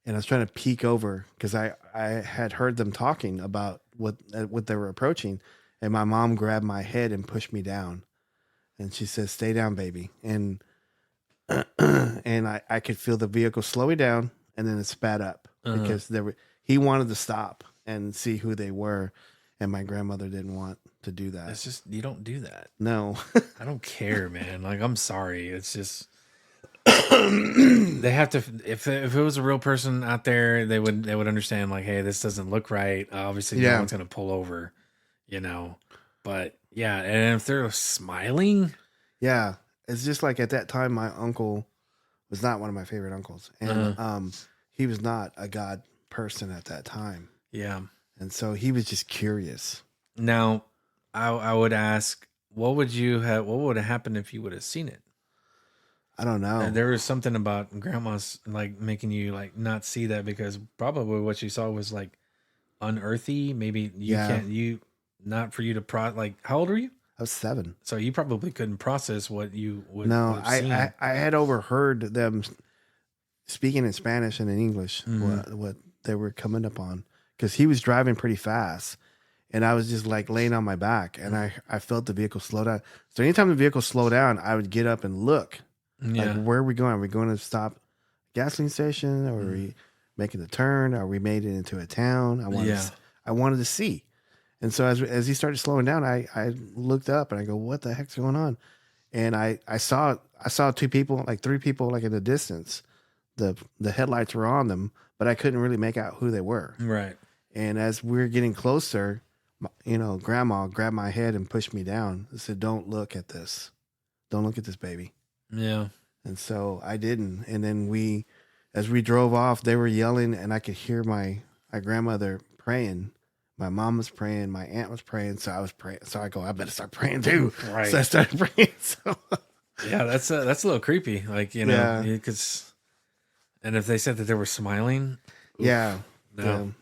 and I was trying to peek over because I had heard them talking about what they were approaching. And my mom grabbed my head and pushed me down, and she said, "Stay down, baby." And and I could feel the vehicle slowing down, and then it sped up because he wanted to stop and see who they were, and my grandmother didn't want to do that. It's just, you don't do that. No. I don't care, man. Like, I'm sorry. It's just they have to. If it was a real person out there, they would understand. Like, hey, this doesn't look right. Obviously, no one's gonna pull over, But yeah, and if they're smiling, yeah, it's just like at that time, my uncle was not one of my favorite uncles, and he was not a God person at that time. Yeah, and so he was just curious. Now, I would ask, what would have happened if you would have seen it? I don't know. There was something about grandma's like making you like not see that because probably what you saw was like unearthly. Maybe not for you to like, how old are you? I was 7. So you probably couldn't process what you would have seen. I had overheard them speaking in Spanish and in English, what they were coming up on, because he was driving pretty fast. And I was just like laying on my back, and I felt the vehicle slow down. So anytime the vehicle slowed down, I would get up and look. Yeah. Like, where are we going? Are we going to stop gasoline station? Or are we making the turn? Are we made it into a town? I wanted to see. And so as he started slowing down, I looked up and I go, what the heck's going on? And I saw 2 people, like 3 people, like in the distance, the headlights were on them, but I couldn't really make out who they were. Right. And as we were getting closer, Grandma grabbed my head and pushed me down and said, "Don't look at this. Don't look at this baby." Yeah. And so I didn't. And then as we drove off, they were yelling, and I could hear my grandmother praying. My mom was praying. My aunt was praying. So I was praying. So I go, I better start praying too. Right. So I started praying. So yeah, that's a little creepy. Like, because, and if they said that they were smiling, yeah, no,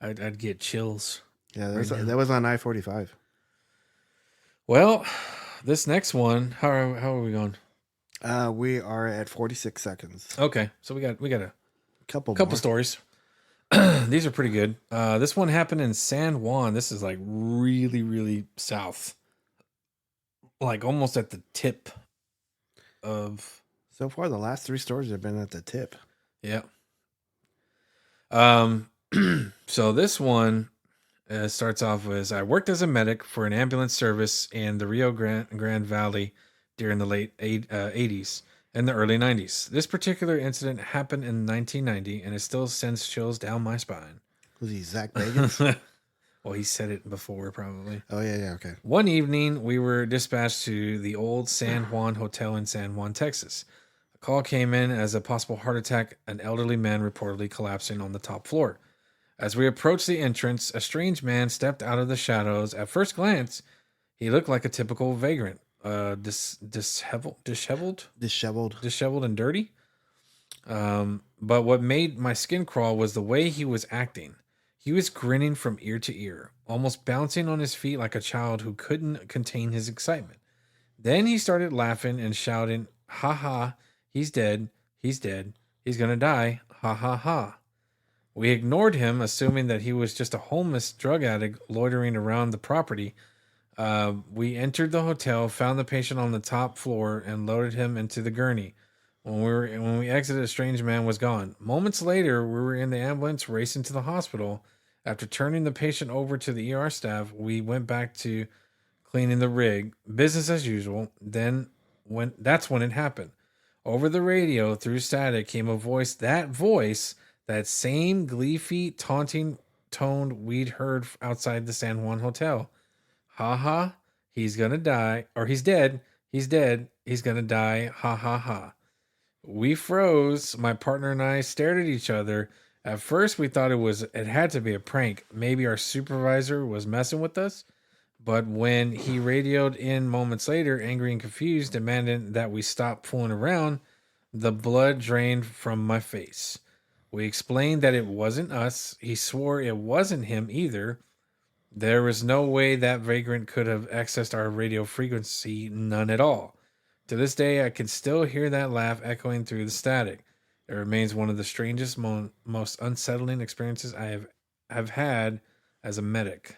I'd get chills. Yeah, that was on I-45. Well, this next one, how are we going? We are at 46 seconds. Okay, so we got a couple more stories. These are pretty good. This one happened in San Juan. This is like really, really south, like almost at the tip of. So far, the last 3 stories have been at the tip. Yeah. So this one starts off as I worked as a medic for an ambulance service in the Rio Grande Valley during the late 80s and the early 90s. This particular incident happened in 1990 and it still sends chills down my spine. Was he Zach Bagans? Well, he said it before, probably. Oh, yeah, okay. One evening, we were dispatched to the old San Juan Hotel in San Juan, Texas. A call came in as a possible heart attack, an elderly man reportedly collapsing on the top floor. As we approached the entrance, a strange man stepped out of the shadows. At first glance, he looked like a typical vagrant. Disheveled and dirty. But what made my skin crawl was the way he was acting. He was grinning from ear to ear, almost bouncing on his feet like a child who couldn't contain his excitement. Then he started laughing and shouting, "Ha ha, he's dead, he's dead, he's gonna die, ha ha ha." We ignored him, assuming that he was just a homeless drug addict loitering around the property. We entered the hotel, found the patient on the top floor, and loaded him into the gurney. When we exited, a strange man was gone. Moments later, we were in the ambulance racing to the hospital. After turning the patient over to the ER staff, we went back to cleaning the rig, business as usual. That's when it happened. Over the radio, through static, came a voice. That same gleeful, taunting tone we'd heard outside the San Juan Hotel. Ha ha, he's gonna die, or he's dead, he's gonna die, ha ha ha. We froze. My partner and I stared at each other. At first, we thought it had to be a prank. Maybe our supervisor was messing with us. But when he radioed in moments later, angry and confused, demanding that we stop fooling around, the blood drained from my face. We explained that it wasn't us. He swore it wasn't him either. There was no way that vagrant could have accessed our radio frequency, none at all. To this day, I can still hear that laugh echoing through the static. It remains one of the strangest, most unsettling experiences I have had as a medic.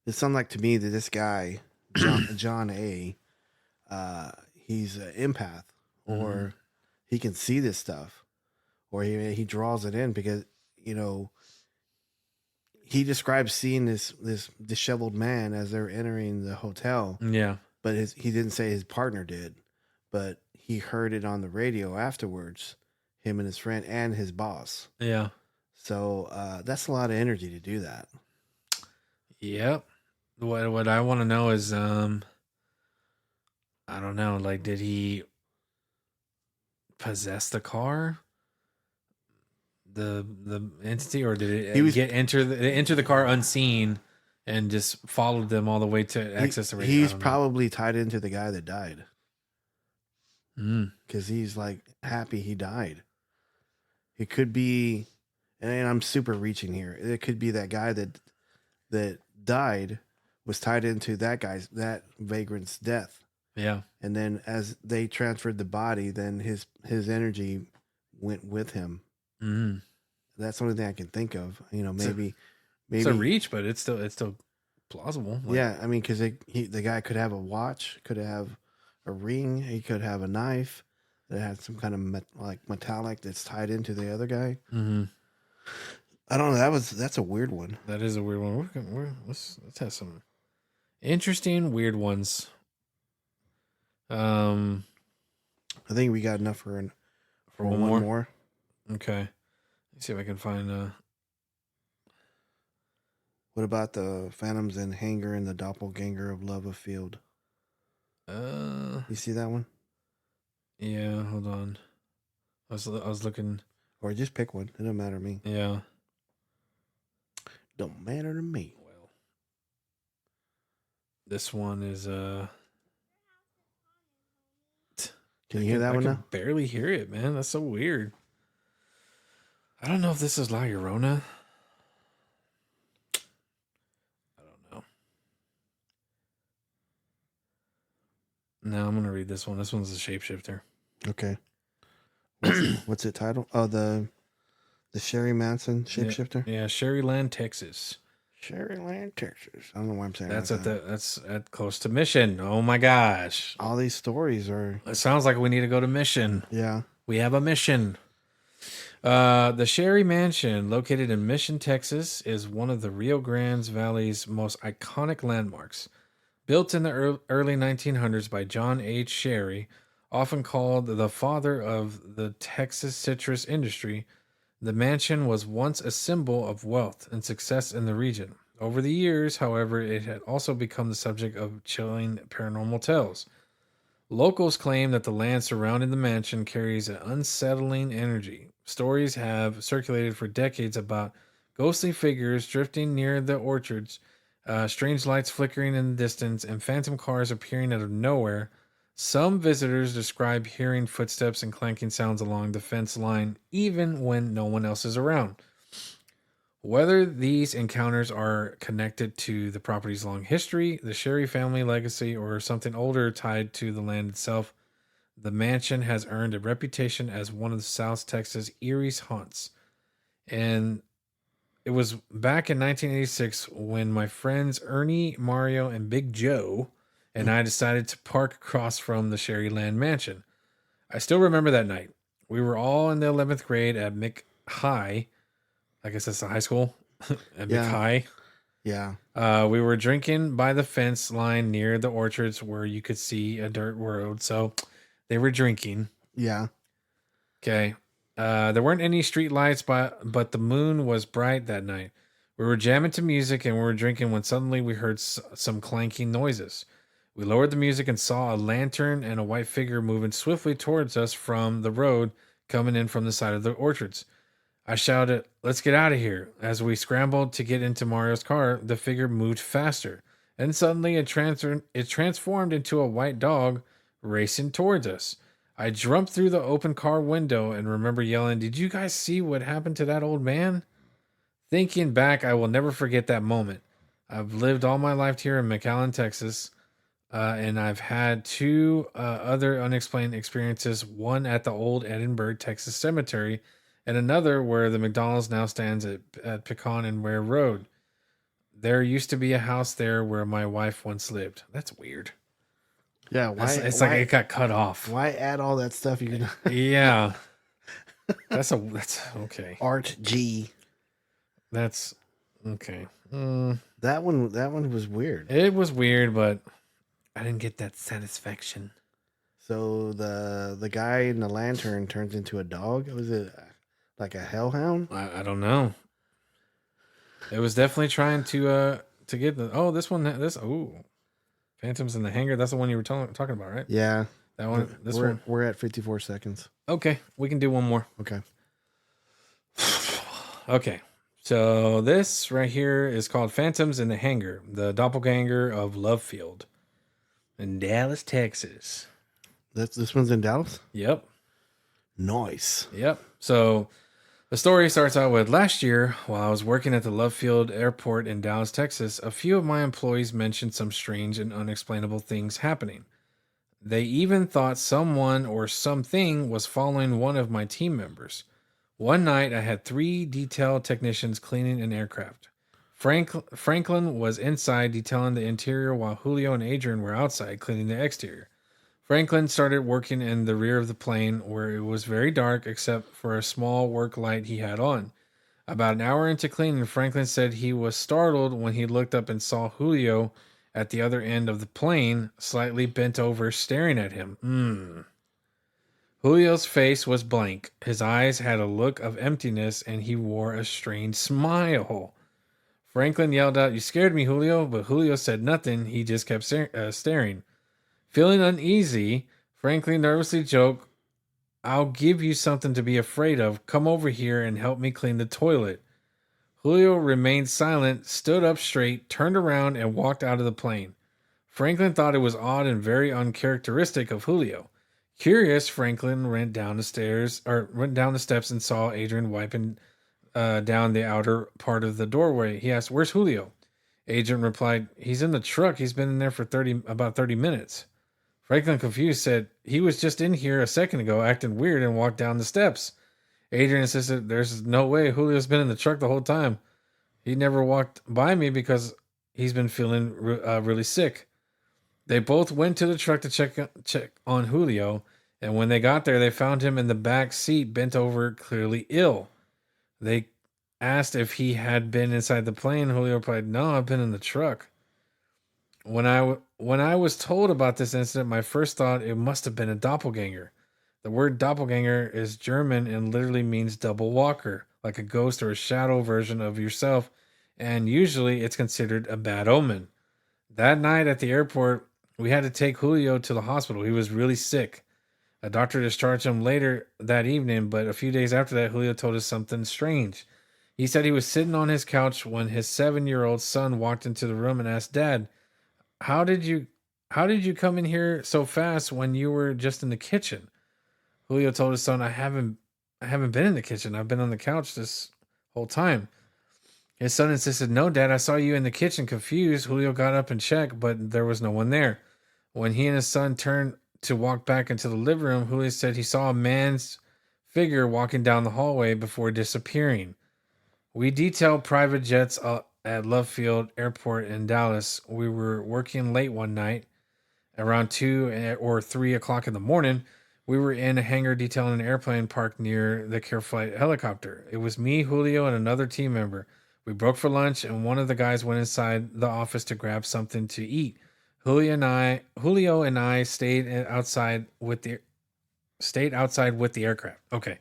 It sounds like to me that this guy, John A., he's an empath, or he can see this stuff, or he draws it in because, he describes seeing this disheveled man as they're entering the hotel. Yeah. But he didn't say his partner did, but he heard it on the radio afterwards, him and his friend and his boss. Yeah. So that's a lot of energy to do that. Yep. What I want to know is, I don't know, like, did he possess the car, the entity, or did it enter the car unseen and just followed them all the way to access the radio? He's probably tied into the guy that died. Because he's like happy he died. It could be, and I'm super reaching here. It could be that guy that died was tied into that vagrant's death. Yeah. And then as they transferred the body, then his energy went with him. Mm-hmm. That's the only thing I can think of. Maybe it's a reach, but it's still plausible. Yeah, I mean, because the guy could have a watch, could have a ring, he could have a knife that had some kind of metallic that's tied into the other guy. Mm-hmm. I don't know. That's a weird one. That is a weird one. Let's have some interesting weird ones. I think we got enough for one one more? more. Okay. Let's see if I can find. What about the Phantoms and Hanger and the Doppelganger of Love Field? You see that one? Yeah. Hold on. I was looking. Or just pick one. It don't matter to me. Yeah. Don't matter to me. Well, this one is Can you hear that one I now? can barely hear it, man. That's so weird. I don't know if this is La Llorona. I don't know. No, I'm gonna read this one. This one's a shapeshifter. Okay. What's it titled? Oh, the Sherry Manson shapeshifter. Yeah, Sherryland, Texas. Sherryland, Texas. I don't know why I'm saying That's like that's at close to Mission. Oh my gosh. all these stories are. It sounds like we need to go to Mission. Yeah. We have a mission. The Sherry Mansion, located in Mission, Texas, is one of the Rio Grande Valley's most iconic landmarks. Built in the early 1900s by John H. Sherry, often called the father of the Texas citrus industry, the mansion was once a symbol of wealth and success in the region. Over the years, however, it had also become the subject of chilling paranormal tales. Locals claim that the land surrounding the mansion carries an unsettling energy. Stories have circulated for decades about ghostly figures drifting near the orchards, strange lights flickering in the distance, and phantom cars appearing out of nowhere. Some visitors describe hearing footsteps and clanking sounds along the fence line, even when no one else is around. Whether these encounters are connected to the property's long history, the Sherry family legacy, or something older tied to the land itself, the mansion has earned a reputation as one of the South Texas Erie's haunts. And it was back in 1986 when my friends Ernie, Mario, and Big Joe and I decided to park across from the Sherryland mansion. I still remember that night. We were all in the 11th grade at Mick High. I guess that's the high school at Mick High. Yeah. We were drinking by the fence line near the orchards where you could see a dirt road. So they were drinking. Yeah. Okay. There weren't any street lights, but the moon was bright that night. We were jamming to music and we were drinking when suddenly we heard some clanking noises. We lowered the music and saw a lantern and a white figure moving swiftly towards us from the road coming in from the side of the orchards. I shouted, "Let's get out of here." As we scrambled to get into Mario's car, the figure moved faster. And suddenly it transformed into a white dog racing towards us. I jumped through the open car window and remember yelling, "Did you guys see what happened to that old man?" Thinking back, I will never forget that moment. I've lived all my life here in McAllen, Texas, and I've had two other unexplained experiences, one at the old Edinburgh, Texas cemetery, and another where the McDonald's now stands at Pecan and Ware Road. There used to be a house there where my wife once lived. That's weird. Yeah. Why? It's like it got cut off. Why add all that stuff? You can. Yeah. That's okay. Art G. That's okay. That one was weird. It was weird, but I didn't get that satisfaction. So the guy in the lantern turns into a dog. Was it like a hellhound? I don't know. It was definitely trying to get the Phantoms in the Hangar. That's the one you were talking about, right? Yeah. That one. We're at 54 seconds. Okay, we can do one more. Okay. Okay. So this right here is called Phantoms in the Hangar, the Doppelganger of Love Field in Dallas, Texas. This one's in Dallas? Yep. Nice. Yep. So the story starts out with last year while I was working at the Love Field Airport in Dallas, Texas, a few of my employees mentioned some strange and unexplainable things happening. They even thought someone or something was following one of my team members. One night, I had 3 detail technicians cleaning an aircraft. Franklin was inside detailing the interior while Julio and Adrian were outside cleaning the exterior. Franklin started working in the rear of the plane where it was very dark except for a small work light he had on. About an hour into cleaning, Franklin said he was startled when he looked up and saw Julio at the other end of the plane, slightly bent over, staring at him. Julio's face was blank. His eyes had a look of emptiness, and he wore a strange smile. Franklin yelled out, "You scared me, Julio," but Julio said nothing. He just kept staring. Feeling uneasy, Franklin nervously joked, "I'll give you something to be afraid of. Come over here and help me clean the toilet." Julio remained silent, stood up straight, turned around, and walked out of the plane. Franklin thought it was odd and very uncharacteristic of Julio. Curious, Franklin went down the steps and saw Adrian wiping down the outer part of the doorway. He asked, "Where's Julio?" Adrian replied, "He's in the truck. He's been in there for about 30 minutes. Franklin, confused, said, "He was just in here a second ago acting weird and walked down the steps." Adrian insisted, "There's no way. Julio's been in the truck the whole time. He never walked by me because he's been feeling really sick." They both went to the truck to check on Julio, and when they got there, they found him in the back seat, bent over, clearly ill. They asked if he had been inside the plane. Julio replied, "No, I've been in the truck." When I was told about this incident, my first thought, it must have been a doppelganger. The word doppelganger is German and literally means double walker, like a ghost or a shadow version of yourself, and usually it's considered a bad omen. That night at the airport, we had to take Julio to the hospital. He was really sick. A doctor discharged him later that evening, but a few days after that, Julio told us something strange. He said he was sitting on his couch when his 7-year-old son walked into the room and asked, "Dad, how did you come in here so fast when you were just in the kitchen?" Julio told his son, I haven't been in the kitchen. I've been on the couch this whole time." His son insisted, "No, Dad, I saw you in the kitchen." Confused, Julio got up and checked, but there was no one there. When he and his son turned to walk back into the living room, Julio said he saw a man's figure walking down the hallway before disappearing. We detailed private jets at Love Field Airport in Dallas. We were working late one night, around 2 or 3 o'clock in the morning. We were in a hangar detailing an airplane parked near the CareFlight helicopter. It was me, Julio, and another team member. We broke for lunch, and one of the guys went inside the office to grab something to eat. Julio and I stayed outside with the aircraft. Okay.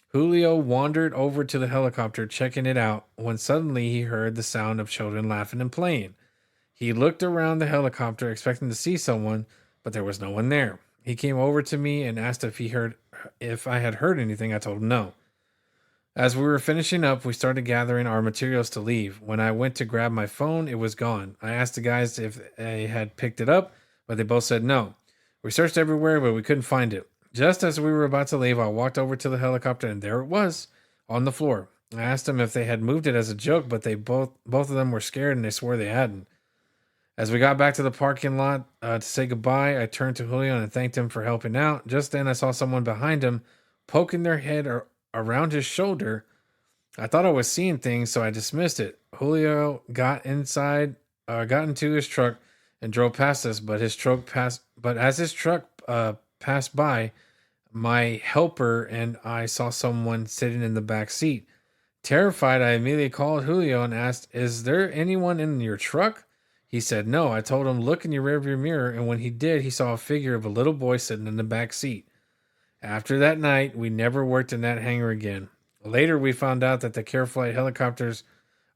Julio wandered over to the helicopter, checking it out, when suddenly he heard the sound of children laughing and playing. He looked around the helicopter, expecting to see someone, but there was no one there. He came over to me and asked if I had heard anything. I told him no. As we were finishing up, we started gathering our materials to leave. When I went to grab my phone, it was gone. I asked the guys if they had picked it up, but they both said no. We searched everywhere, but we couldn't find it. Just as we were about to leave, I walked over to the helicopter, and there it was, on the floor. I asked them if they had moved it as a joke, but they both of them were scared, and they swore they hadn't. As we got back to the parking lot to say goodbye, I turned to Julio and thanked him for helping out. Just then, I saw someone behind him poking their head around his shoulder. I thought I was seeing things, so I dismissed it. Julio got into his truck and drove past us, but as his truck passed by, my helper and I saw someone sitting in the back seat. Terrified, I immediately called Julio and asked, "Is there anyone in your truck?" He said no. I told him, "Look in your rearview mirror," and when he did, he saw a figure of a little boy sitting in the back seat. After that night, we never worked in that hangar again. Later, we found out that the CareFlight helicopters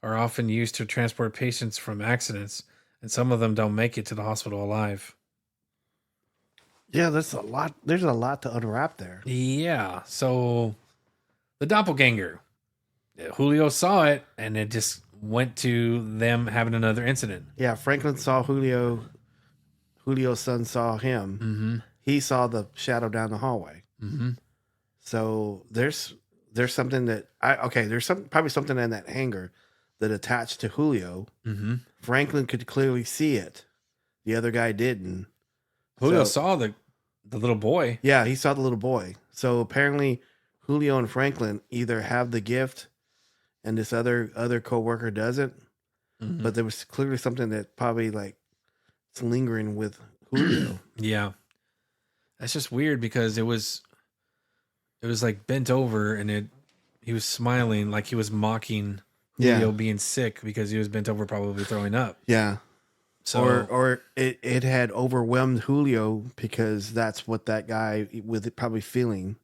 are often used to transport patients from accidents, and some of them don't make it to the hospital alive. Yeah, that's a lot. There's a lot to unwrap there. Yeah, so the doppelganger. Julio saw it, and it just went to them having another incident. Yeah, Franklin saw Julio. Julio's son saw him. Mm-hmm. He saw the shadow down the hallway. Mm-hmm. So there's something that there's probably something in that hangar that attached to Julio. Mm-hmm. Franklin could clearly see it. The other guy didn't. Julio saw the little boy. Yeah, he saw the little boy. So apparently Julio and Franklin either have the gift and this other coworker doesn't. Mm-hmm. But there was clearly something that probably it's lingering with Julio. Yeah. That's just weird because it was like bent over and he was smiling like he was mocking Julio being sick because he was bent over probably throwing up. Yeah. So or it had overwhelmed Julio because that's what that guy was probably feeling.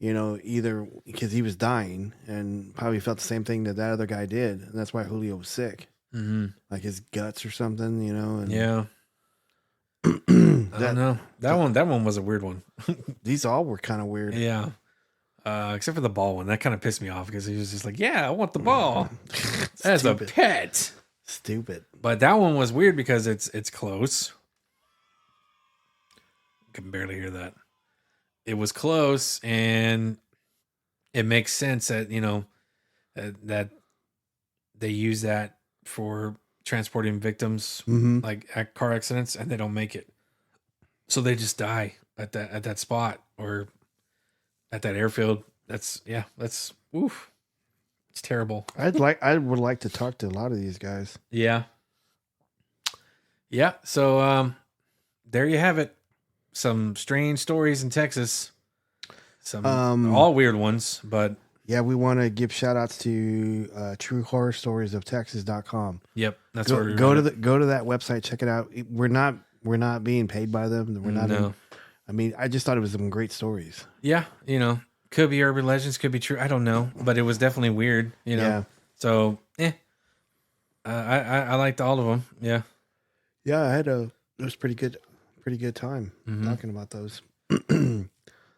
Either because he was dying and probably felt the same thing that other guy did, and that's why Julio was sick, like his guts or something. And yeah. I don't know. That one was a weird one. These all were kind of weird. Yeah. Except for the ball one. That kind of pissed me off because he was just like, yeah, I want the ball as a pet. Stupid. But that one was weird because it's close. I can barely hear that. It was close, and it makes sense that, that they use that for transporting victims, like at car accidents, and they don't make it. So they just die at that spot or at that airfield. That's oof. It's terrible. I would like to talk to a lot of these guys. Yeah. Yeah. So there you have it. Some strange stories in Texas. Some all weird ones, but yeah, we want to give shout outs to truehorrorstoriesofTexas.com. Yep. That's go, where we go to that website, check it out. We're not being paid by them. We're not I just thought it was some great stories. Yeah, could be urban legends, could be true. I don't know, but it was definitely weird, Yeah. So, I liked all of them. Yeah. Yeah, it was pretty good time talking about those.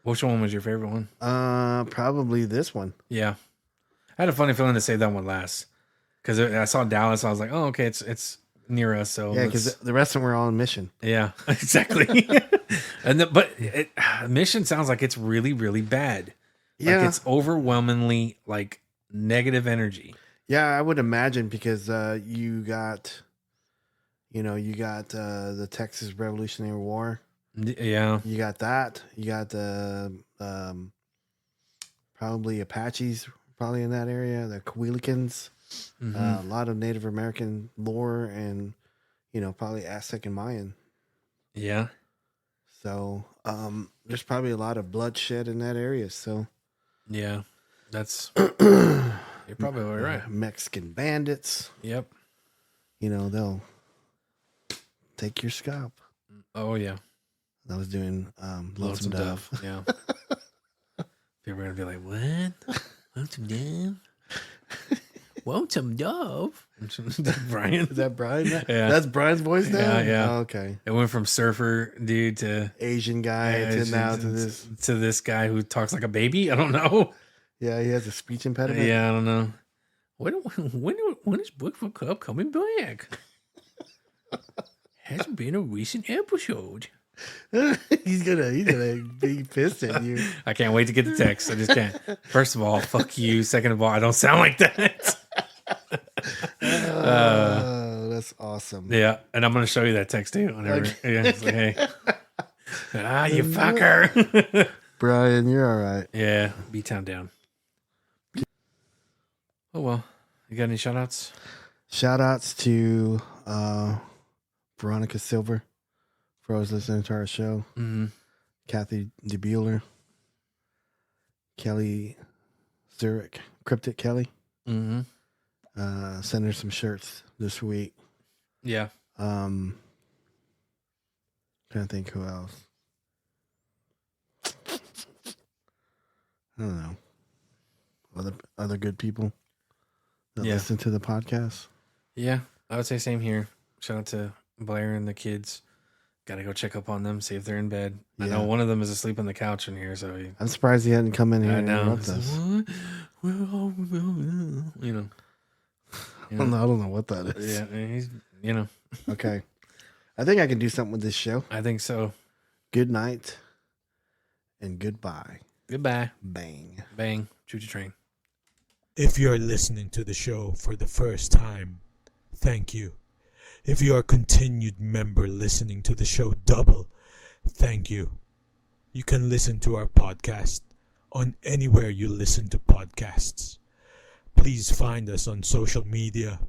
Which one was your favorite one? Probably this one. Yeah. I had a funny feeling to save that one last because I saw Dallas. I was like, oh, okay, it's near us. So yeah, because the rest of them were all on mission. Yeah, exactly. But mission sounds like it's really, really bad. Yeah, like it's overwhelmingly like negative energy. Yeah, I would imagine because you got the Texas Revolutionary War. Yeah, you got that. You got the probably Apaches probably in that area. The Coelicans. A lot of Native American lore and probably Aztec and Mayan. Yeah. So there's probably a lot of bloodshed in that area. So yeah, that's you're probably right. Mexican bandits. Yep. They'll take your scalp. Oh yeah. I was doing Lonesome Dove. Yeah. People are gonna be like, what? Lonesome Dove? Lonesome Dove? Is that Brian? Is that Brian? Yeah. That's Brian's voice now? Yeah. Oh, okay. It went from surfer dude to Asian guy to this guy who talks like a baby. I don't know. Yeah, he has a speech impediment. Yeah, I don't know. When is Bigfoot Club coming back? Hasn't been a recent episode. he's gonna be pissed at you. I can't wait to get the text. I just can't. First of all, fuck you. Second of all, I don't sound like that. That's awesome. Yeah, and I'm gonna show you that text too. Whenever, yeah, it's like, hey, you fucker. Brian, you're all right. Yeah, B-Town down. Oh well, you got any shout outs? Shout outs to Veronica Silver for always listening to our show. Kathy DeBueller, Kelly Zurich, Cryptic Kelly. Send her some shirts this week. Yeah. Trying to think who else. I don't know. Other good people that listen to the podcast. Yeah, I would say same here. Shout out to Blair and the kids. Got to go check up on them, see if they're in bed. Yeah. I know one of them is asleep on the couch in here, so I'm surprised he hadn't come in here. I know. Us. I don't know what that is. Yeah, he's Okay. I think I can do something with this show. I think so. Good night and goodbye. Goodbye. Bang. Bang. Choo-choo train. If you're listening to the show for the first time, thank you. If you are a continued member listening to the show double, thank you. You can listen to our podcast on anywhere you listen to podcasts. Please find us on social media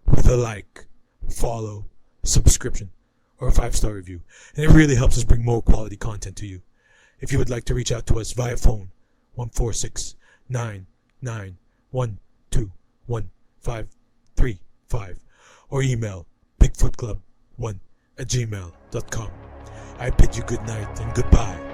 with a like, follow, subscription, or a 5-star review. And it really helps us bring more quality content to you. If you would like to reach out to us via phone, 146-991-21535, or email bigfootclub1@gmail.com. I bid you good night and goodbye.